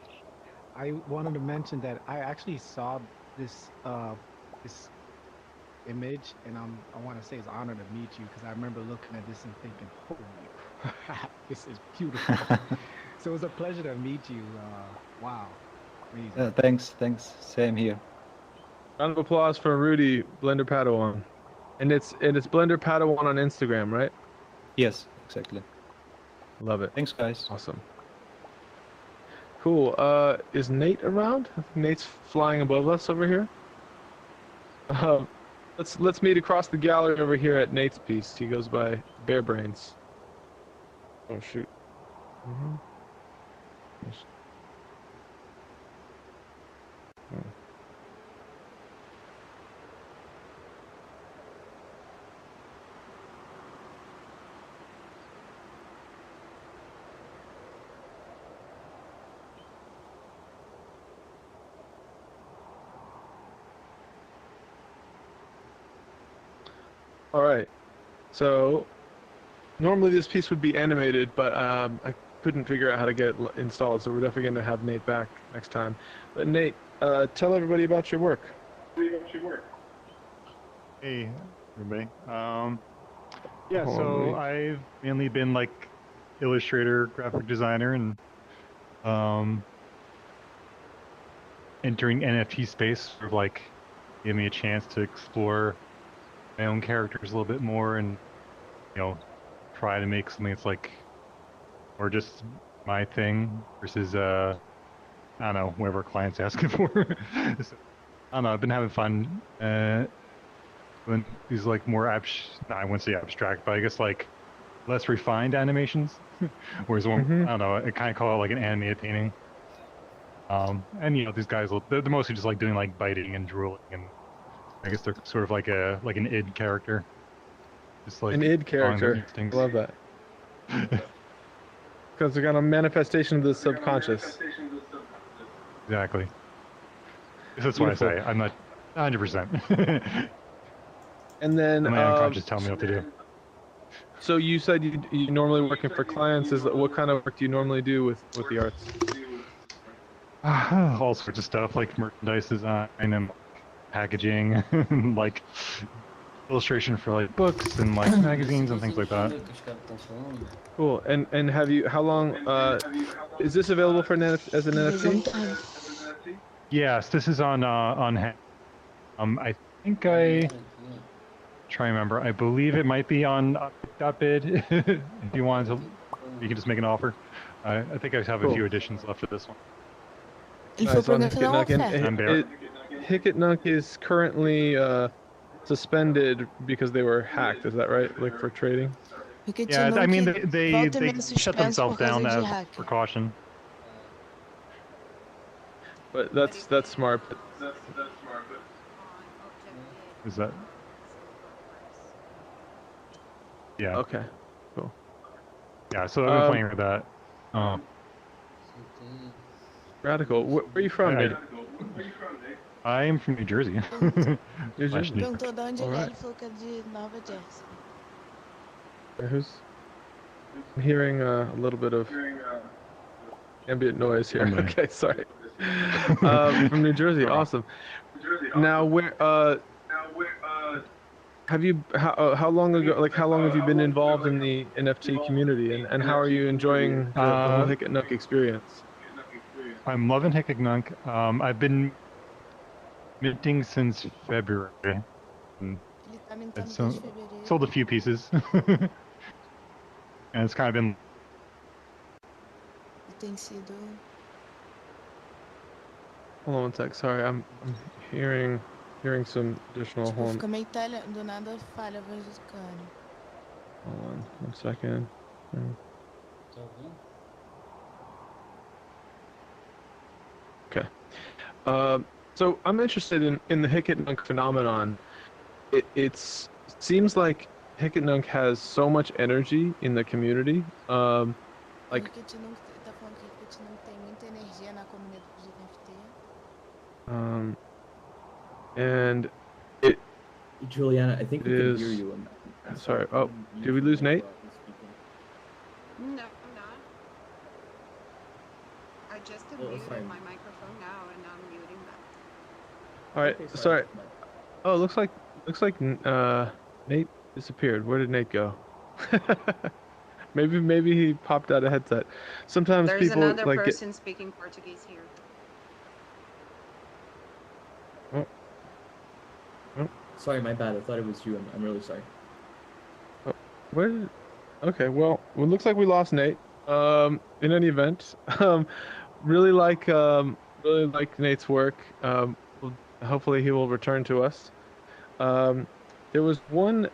[SPEAKER 3] I wanted to mention that I actually saw this this image, and I want to say it's an honor to meet you, because I remember looking at this and thinking, holy crap, this is beautiful. So it was a pleasure to meet you. Wow, amazing.
[SPEAKER 6] Thanks. Same here.
[SPEAKER 1] Round of applause for Rudy, Blender Padawan. And it's Blender Padawan on Instagram, right?
[SPEAKER 6] Yes, exactly.
[SPEAKER 1] Love it.
[SPEAKER 6] Thanks, guys.
[SPEAKER 1] Awesome. Cool. Is Nate around? I think Nate's flying above us over here. Let's meet across the gallery over here at Nate's piece. He goes by Bear Brains. Oh shoot. Yes. All right. So normally this piece would be animated, but I couldn't figure out how to get it installed, so we're definitely going to have Nate back next time. But Nate, tell everybody about your work.
[SPEAKER 7] Hey, everybody. Yeah, so I've mainly been like illustrator, graphic designer, and entering NFT space sort of like gave me a chance to explore my own characters a little bit more, and try to make something that's like, or just my thing versus I don't know, whatever clients asking for. So, I don't know. I've been having fun doing these like more I wouldn't say abstract, but I guess like less refined animations. Whereas one, I don't know, I kind of call it like an animated painting. And these guys, they're mostly just like doing like biting and drooling, and I guess they're sort of like an id character. Just like
[SPEAKER 1] an id character. I love that. Because they're kind of manifestation of the subconscious.
[SPEAKER 7] Exactly. That's why I say I'm not 100%.
[SPEAKER 1] And then
[SPEAKER 7] my unconscious tell me what to do.
[SPEAKER 1] So you said you normally working for clients. What kind of work do you normally do with the arts?
[SPEAKER 7] All sorts of stuff like merchandise design and packaging, like illustration for like books and like magazines and things like that.
[SPEAKER 1] Cool. And have you? How long? Is this available for as an NFT?
[SPEAKER 7] Yes, this is on I think I try and remember. I believe it might be on bid. If you wanted to, you can just make an offer. I think I have a few editions left of this one.
[SPEAKER 1] Nice on Hicketnunk is currently suspended because they were hacked. Is that right? Like for trading?
[SPEAKER 7] Yeah, I mean they shut themselves down as a precaution.
[SPEAKER 1] But that's smart.
[SPEAKER 7] Is that? Yeah.
[SPEAKER 1] Okay. Cool.
[SPEAKER 7] Yeah. So I've been playing with that.
[SPEAKER 1] Radical. Where are you from, Nate?
[SPEAKER 7] I'm from New Jersey.
[SPEAKER 1] New Jersey.
[SPEAKER 8] All
[SPEAKER 1] right. Who's? I'm hearing a little bit of ambient noise here. Okay, sorry. From New Jersey. Awesome. Now, where? Have you? How long ago? Like, how long have you been involved in the NFT community, and how are you enjoying the whole Hicketnunk experience?
[SPEAKER 7] I'm loving Hicketnunk. I've been minting since February. And sold a few pieces. And it's kind of been.
[SPEAKER 1] Hold on one sec. Sorry, I'm hearing some additional. Hold on one second. Okay. So I'm interested in the Hicketnunk phenomenon. It seems like Hicketnunk has so much energy in the community. Like. And it.
[SPEAKER 9] Juliana, I think we can hear you.
[SPEAKER 1] Sorry. Oh, did we lose Nate?
[SPEAKER 5] No, I'm not. I just muted my microphone now, and I'm muting that.
[SPEAKER 1] All right.
[SPEAKER 9] Okay,
[SPEAKER 1] sorry. Oh, it looks like Nate disappeared. Where did Nate go? maybe he popped out a headset. Sometimes
[SPEAKER 5] There's
[SPEAKER 1] people
[SPEAKER 5] another
[SPEAKER 1] like
[SPEAKER 5] person speaking Portuguese here.
[SPEAKER 9] Sorry, my bad. I thought it was you. I'm really sorry.
[SPEAKER 1] Where? Okay, well, it looks like we lost Nate. In any event, really like Nate's work. Hopefully he will return to us. There was one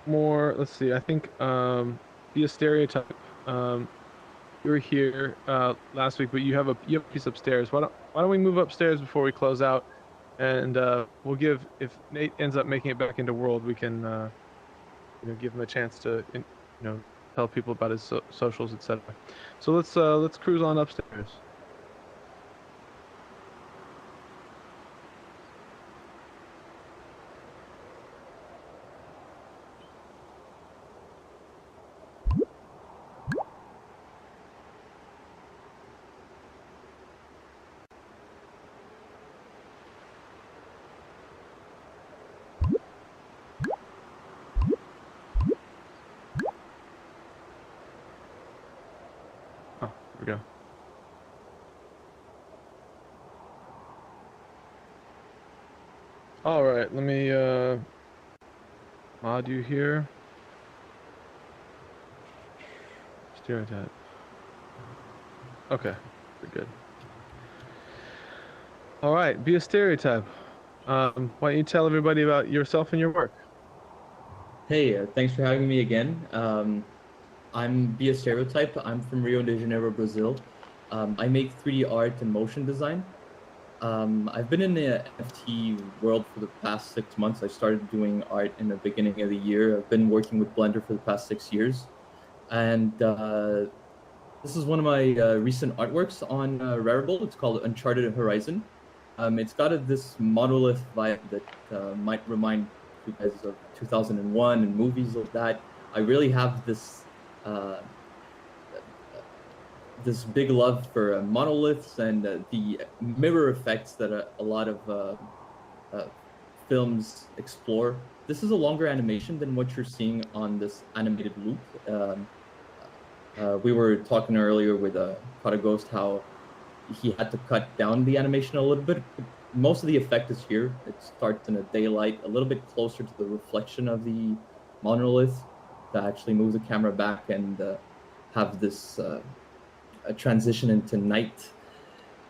[SPEAKER 1] more. Let's see. I think Be a Stereotype. You were here last week, but you have a piece upstairs. Why don't we move upstairs before we close out? And we'll give, if Nate ends up making it back into World, we can give him a chance to tell people about his socials, etc. So let's cruise on upstairs. We go. All right, let me mod you here. Stereotype. Okay, we're good. All right, Be a Stereotype. Why don't you tell everybody about yourself and your work?
[SPEAKER 9] Hey, thanks for having me again. I'm Be a Stereotype. I'm from Rio de Janeiro, Brazil. I make 3D art and motion design. I've been in the NFT world for the past 6 months. I started doing art in the beginning of the year. I've been working with Blender for the past 6 years. And this is one of my recent artworks on Rarible. It's called Uncharted Horizon. It's got this monolith vibe that might remind you guys of 2001 and movies like that. I really have this this big love for monoliths and the mirror effects that a lot of films explore. This is a longer animation than what you're seeing on this animated loop. We were talking earlier with Caught a Ghost how he had to cut down the animation a little bit. Most of the effect is here. It starts in a daylight, a little bit closer to the reflection of the monolith to actually move the camera back and have this a transition into night.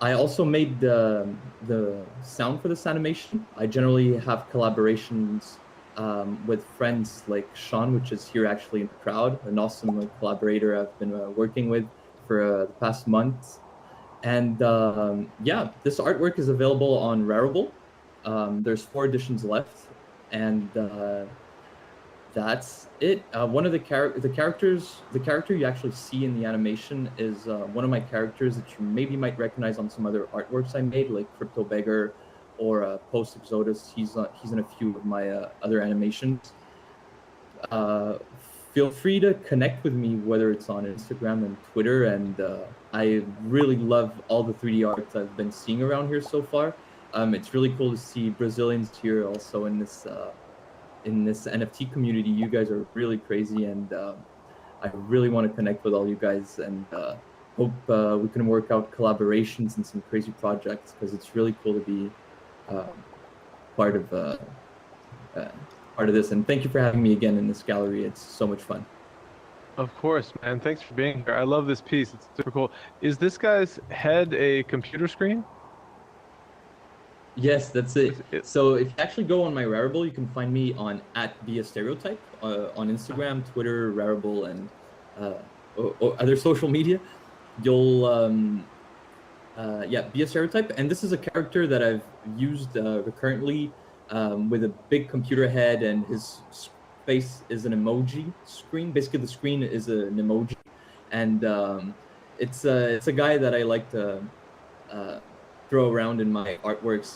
[SPEAKER 9] I also made the sound for this animation. I generally have collaborations with friends like Sean, which is here actually in the crowd, an awesome collaborator I've been working with for the past month. And yeah, this artwork is available on Rarible. There's 4 editions left, and that's it. One of the character you actually see in the animation is one of my characters that you maybe might recognize on some other artworks I made, like Crypto Beggar or Post Exodus. He's in a few of my other animations. Feel free to connect with me, whether it's on Instagram and Twitter. And I really love all the 3D art I've been seeing around here so far. It's really cool to see Brazilians here also in this NFT community. You guys are really crazy, and I really want to connect with all you guys, and hope we can work out collaborations and some crazy projects, because it's really cool to be part of this. And thank you for having me again in this gallery. It's so much fun.
[SPEAKER 1] Of course, man. Thanks for being here. I love this piece. It's super cool. Is this guy's head a computer screen?
[SPEAKER 9] Yes, that's it. So if you actually go on my Rarible, you can find me on @BeAStereotype on Instagram, Twitter, Rarible, and or other social media. You'll yeah, Be a Stereotype. And this is a character that I've used recurrently with a big computer head, and his face is an emoji screen. Basically, the screen is an emoji, and it's a guy that I like to throw around in my artworks.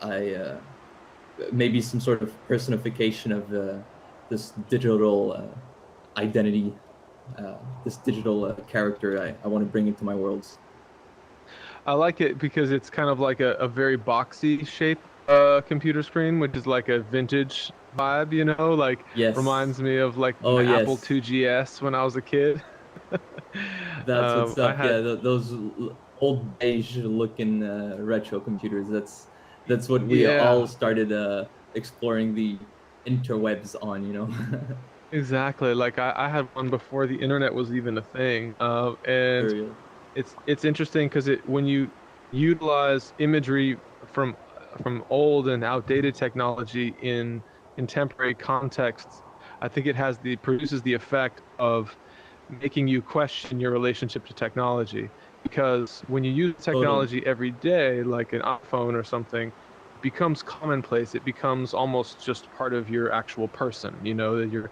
[SPEAKER 9] I maybe some sort of personification of this digital identity, this digital character I want to bring into my worlds.
[SPEAKER 1] I like it because it's kind of like a very boxy shape computer screen, which is like a vintage vibe, you know, like
[SPEAKER 9] Yes.
[SPEAKER 1] reminds me of like
[SPEAKER 9] Oh,
[SPEAKER 1] the
[SPEAKER 9] yes.
[SPEAKER 1] Apple IIgs when I was a kid.
[SPEAKER 9] That's what's up.
[SPEAKER 1] I had-
[SPEAKER 9] Yeah, those old beige looking retro computers. That's what we
[SPEAKER 1] Yeah.
[SPEAKER 9] all started exploring the interwebs on, you know.
[SPEAKER 1] Exactly. Like I had one before the internet was even a thing, and
[SPEAKER 9] Very good.
[SPEAKER 1] it's interesting because when you utilize imagery from old and outdated technology in contemporary contexts, I think it produces the effect of making you question your relationship to technology. Because when you use technology every day, like an iPhone or something, it becomes commonplace. It becomes almost just part of your actual person, you know, that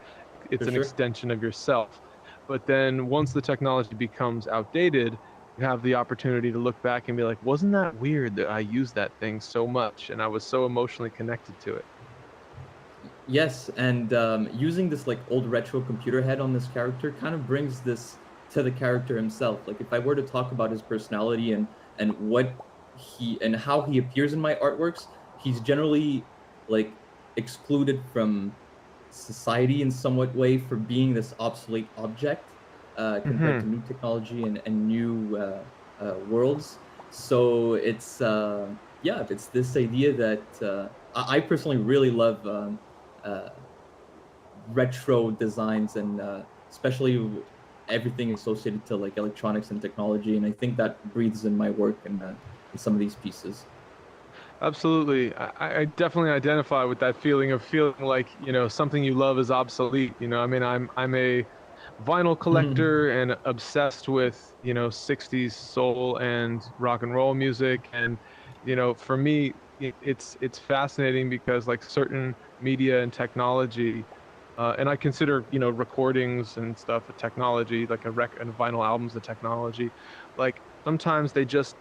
[SPEAKER 1] it's
[SPEAKER 9] For
[SPEAKER 1] an
[SPEAKER 9] sure.
[SPEAKER 1] extension of yourself. But then once the technology becomes outdated, you have the opportunity to look back and be like, wasn't that weird that I used that thing so much and I was so emotionally connected to it?
[SPEAKER 9] Yes, and using this like old retro computer head on this character kind of brings this to the character himself. Like if I were to talk about his personality and what how he appears in my artworks, he's generally like excluded from society in somewhat way for being this obsolete object compared to new technology and new worlds. So it's yeah, it's this idea that I personally really love retro designs, and especially everything associated to like electronics and technology, and I think that breathes in my work and in some of these pieces.
[SPEAKER 1] Absolutely. I definitely identify with that feeling of feeling like, you know, something you love is obsolete. You know, I mean, I'm a vinyl collector and obsessed with, you know, 60s soul and rock and roll music. And, you know, for me, it's fascinating because like certain media and technology, and I consider, you know, recordings and stuff a technology, like and vinyl albums a technology. Like sometimes they just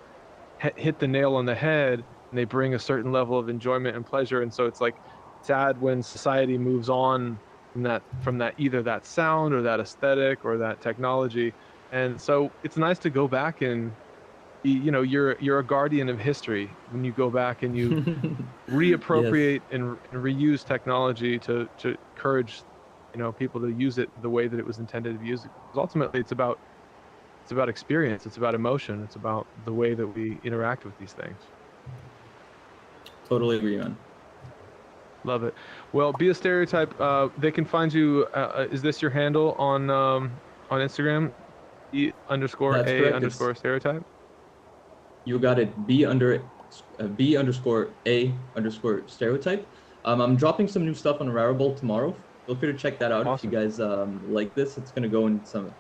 [SPEAKER 1] hit the nail on the head, and they bring a certain level of enjoyment and pleasure. And so it's like sad when society moves on from that either that sound or that aesthetic or that technology. And so it's nice to go back and you know, you're a guardian of history when you go back and you reappropriate and reuse technology to encourage, you know, people to use it the way that it was intended to be used. Because ultimately, it's about experience, it's about emotion, it's about the way that we interact with these things.
[SPEAKER 9] Totally agree, man.
[SPEAKER 1] Love it. Well, Be a Stereotype. They can find you. Is this your handle on Instagram?
[SPEAKER 9] That's correct.
[SPEAKER 1] _a_ stereotype.
[SPEAKER 9] You got it. B_A_ stereotype. I'm dropping some new stuff on Rarible tomorrow. Feel free to check that out.
[SPEAKER 1] Awesome.
[SPEAKER 9] If you guys like this. It's gonna go in some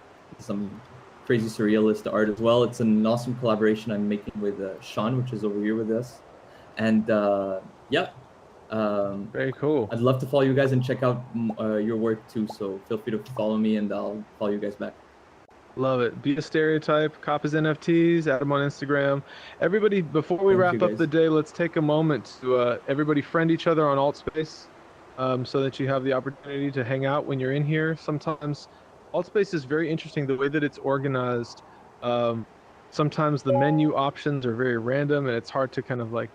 [SPEAKER 9] crazy surrealist art as well. It's an awesome collaboration I'm making with Sean, which is over here with us. And yeah.
[SPEAKER 1] Very cool.
[SPEAKER 9] I'd love to follow you guys and check out your work too. So feel free to follow me, and I'll follow you guys back.
[SPEAKER 1] Love it. Be a Stereotype. Cop his NFTs. Add them on Instagram. Everybody, before we wrap up the day, let's take a moment to everybody friend each other on Altspace, so that you have the opportunity to hang out when you're in here. Sometimes Altspace is very interesting the way that it's organized. Sometimes the menu options are very random and it's hard to kind of like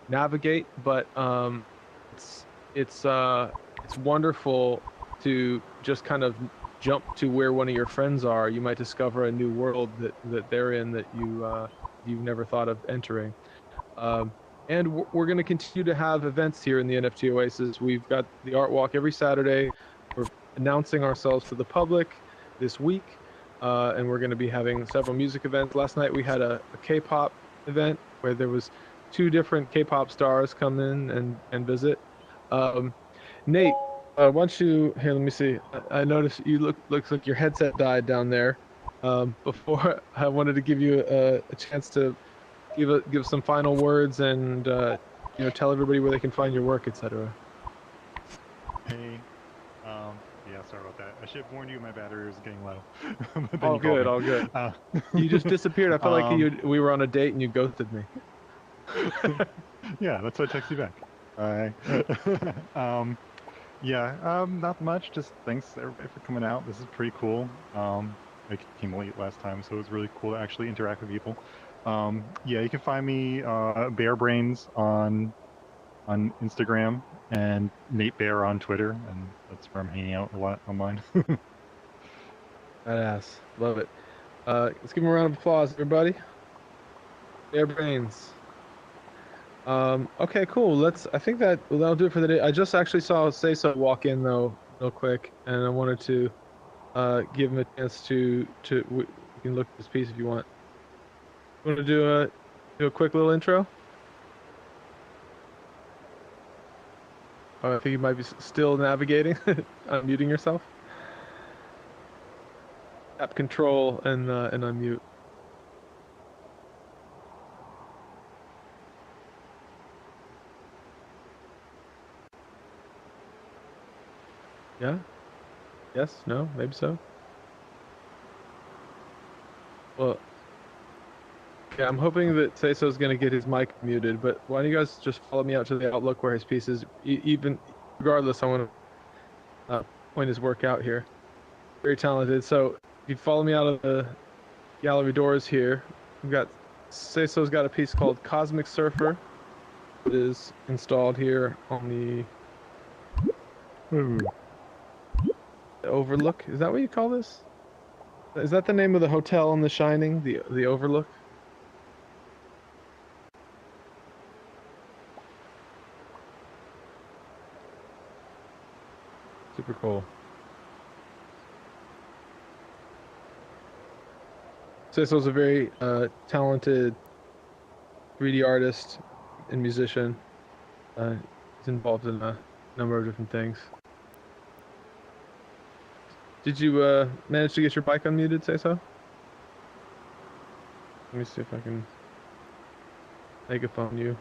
[SPEAKER 1] navigate, but it's wonderful to just kind of jump to where one of your friends are. You might discover a new world that they're in that you've never thought of entering. And we're going to continue to have events here in the NFT Oasis. We've got the Art Walk every Saturday. We're announcing ourselves to the public this week, and we're going to be having several music events. Last night we had a K-pop event where there was 2 different K-pop stars come in and visit. Nate, why don't you, here, let me see. I noticed you looks like your headset died down there. Before, I wanted to give you a chance to give some final words and you know, tell everybody where they can find your work, etc.
[SPEAKER 7] Hey, yeah, sorry about that. I should have warned you my battery was getting low.
[SPEAKER 1] All good, all good. You just disappeared. I felt like we were on a date and you ghosted me.
[SPEAKER 7] Yeah, that's why I texted you back. Yeah, not much. Just thanks everybody for coming out. This is pretty cool. I came late last time, so it was really cool to actually interact with people. Yeah, you can find me Bear Brains on Instagram and Nate Bear on Twitter, and that's where I'm hanging out a lot online.
[SPEAKER 1] Badass, love it. Let's give him a round of applause, everybody. Bear Brains. Okay, cool. I think that'll do it for the day. I just actually saw Say So walk in though, real quick, and I wanted to give him a chance to you can look at this piece if you want. You want to do a quick little intro? Oh, I think you might be still navigating. Unmuting yourself. Tap Control and unmute. Yeah? Yes? No? Maybe so? Well, yeah, I'm hoping that Seiso's going to get his mic muted, but why don't you guys just follow me out to the Outlook where his piece is, even regardless, I want to point his work out here. Very talented. So if you follow me out of the gallery doors here, we've got, Seiso's got a piece called Cosmic Surfer that is installed here on the Overlook. Is that what you call this? Is that the name of the hotel on The Shining? The Overlook? Super cool. Sissel's a very talented 3D artist and musician. He's involved in a number of different things. Did you manage to get your mic unmuted, Say So? Let me see if I can make a phone you.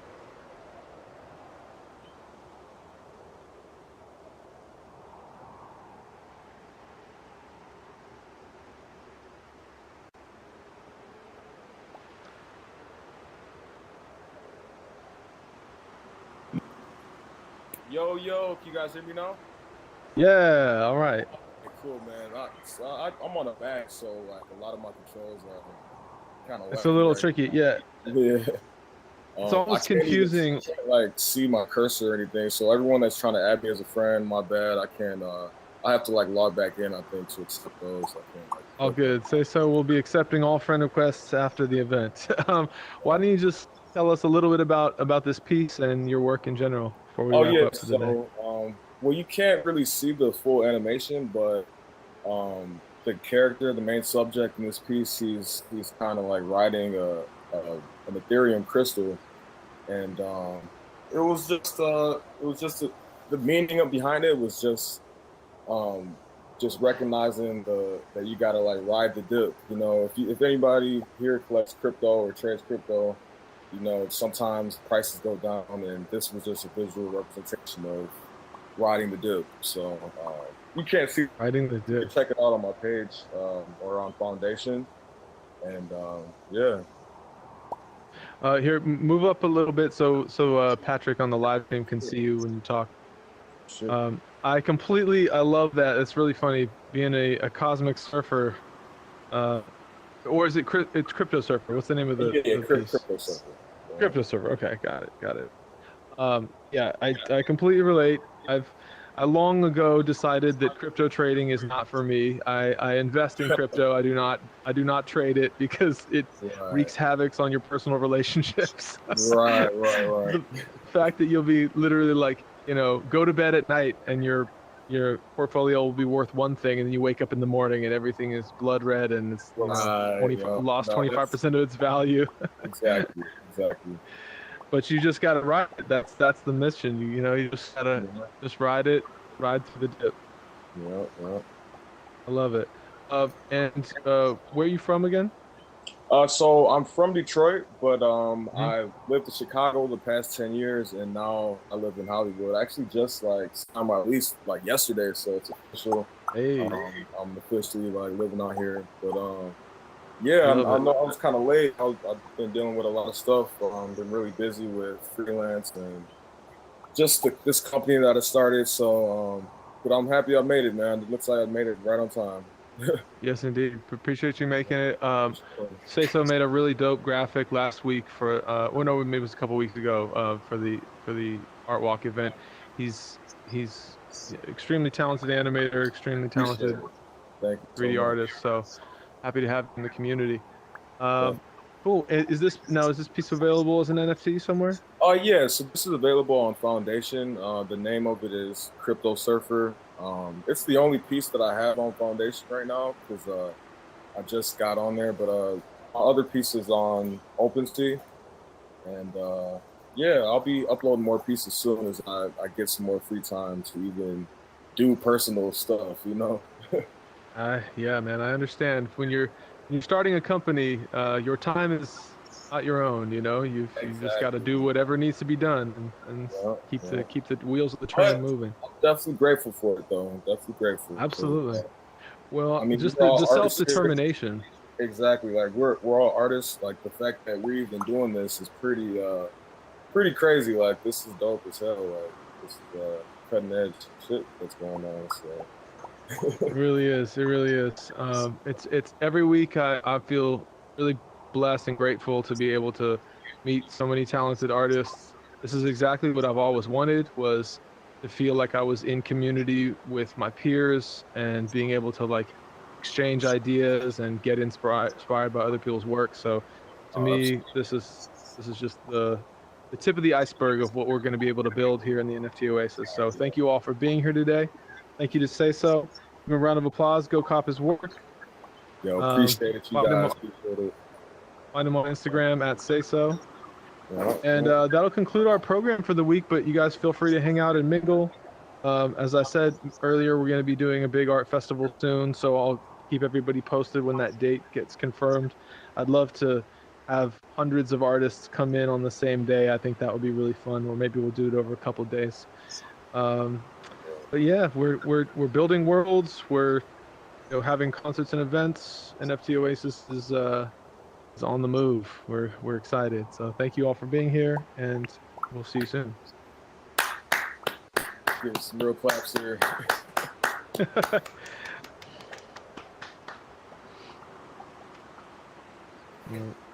[SPEAKER 8] Yo, can you guys hear me now?
[SPEAKER 1] Yeah, all right.
[SPEAKER 8] Okay, cool, man. I'm on a Mac, so like a lot of my controls are kind of
[SPEAKER 1] It's a little tricky. Yeah,
[SPEAKER 8] Yeah.
[SPEAKER 1] it's
[SPEAKER 8] I
[SPEAKER 1] almost
[SPEAKER 8] can't even
[SPEAKER 1] confusing.
[SPEAKER 8] like see my cursor or anything. So everyone that's trying to add me as a friend, my bad. I can't. I have to like log back in. I think to accept those. I can't. Like,
[SPEAKER 1] All good. Say so. We'll be accepting all friend requests after the event. Why don't you just tell us a little bit about this piece and your work in general before we
[SPEAKER 8] Oh
[SPEAKER 1] wrap
[SPEAKER 8] yeah.
[SPEAKER 1] up for the day?
[SPEAKER 8] So well, you can't really see the full animation, but the character, the main subject in this piece, he's kind of like riding an Ethereum crystal, and it was just the meaning of behind it was um, just recognizing that you gotta like ride the dip. You know, if anybody here collects crypto or trades crypto, you know sometimes prices go down, and this was just a visual representation of riding the dip. So you can't see.
[SPEAKER 1] Riding the
[SPEAKER 8] You
[SPEAKER 1] dip.
[SPEAKER 8] can check it out on my page or on Foundation, and yeah.
[SPEAKER 1] Here, move up a little bit so Patrick on the live stream can see you when you talk.
[SPEAKER 8] Sure.
[SPEAKER 1] I love that. It's really funny being a cosmic surfer, or is it it's crypto surfer? What's the name of the piece?
[SPEAKER 8] Crypto surfer. Yeah.
[SPEAKER 1] Crypto surfer. Okay, got it. Yeah, I completely relate. I long ago decided that crypto trading is not for me. I invest in crypto. I do not trade it because it wreaks havoc on your personal relationships.
[SPEAKER 8] Right.
[SPEAKER 1] The fact that you'll be literally like, go to bed at night and your portfolio will be worth one thing, and then you wake up in the morning and everything is blood red and it's lost 25% of its value.
[SPEAKER 8] Exactly.
[SPEAKER 1] But you just gotta ride it. That's the mission. You just gotta just ride through the dip.
[SPEAKER 8] Yeah.
[SPEAKER 1] I love it. And where are you from again?
[SPEAKER 8] So I'm from Detroit, but I lived in Chicago the past 10 years, and now I live in Hollywood. I actually just like signed my lease like yesterday, so it's official.
[SPEAKER 1] Hey.
[SPEAKER 8] I'm officially like living out here, but yeah, I know I was kind of late. I've been dealing with a lot of stuff. Been really busy with freelance and just this company that I started. So, but I'm happy I made it, man. It looks like I made it right on time.
[SPEAKER 1] Yes, indeed. Appreciate you making it. Say So made a really dope graphic last week for maybe it was a couple weeks ago for the Art Walk event. He's extremely talented animator, extremely talented 3D artist. So happy to have him in the community. Cool. Is this piece available as an NFT somewhere?
[SPEAKER 8] Yeah. So this is available on Foundation. The name of it is Crypto Surfer. It's the only piece that I have on Foundation right now because I just got on there. But my other piece is on OpenSea, and yeah, I'll be uploading more pieces soon as I get some more free time to even do personal stuff.
[SPEAKER 1] Yeah, man, I understand. When you're starting a company, your time is not your own. You've just got to do whatever needs to be done and keep the wheels of the train moving.
[SPEAKER 8] I'm definitely grateful for it, though. I'm definitely grateful.
[SPEAKER 1] Absolutely. Well,
[SPEAKER 8] I mean,
[SPEAKER 1] just the self-determination.
[SPEAKER 8] Exactly. Like we're all artists. Like the fact that we're even doing this is pretty crazy. Like this is dope as hell. Like this is cutting edge shit that's going on. So.
[SPEAKER 1] It really is. It's every week I feel really blessed and grateful to be able to meet so many talented artists. This is exactly what I've always wanted, was to feel like I was in community with my peers and being able to like exchange ideas and get inspired by other people's work. So to me, this is just the tip of the iceberg of what we're going to be able to build here in the NFT Oasis. So thank you all for being here today. Thank you to Say So. Give him a round of applause. Go cop his work.
[SPEAKER 8] Yo, appreciate it, you guys.
[SPEAKER 1] Find him on Instagram at Say So. And that'll conclude our program for the week, but you guys feel free to hang out and mingle. As I said earlier, we're going to be doing a big art festival soon, so I'll keep everybody posted when that date gets confirmed. I'd love to have hundreds of artists come in on the same day. I think that would be really fun, or maybe we'll do it over a couple of days. But yeah, we're building worlds. We're having concerts and events. NFT Oasis is on the move. We're excited. So thank you all for being here, and we'll see you soon.
[SPEAKER 8] Give some real claps here.
[SPEAKER 1] Right.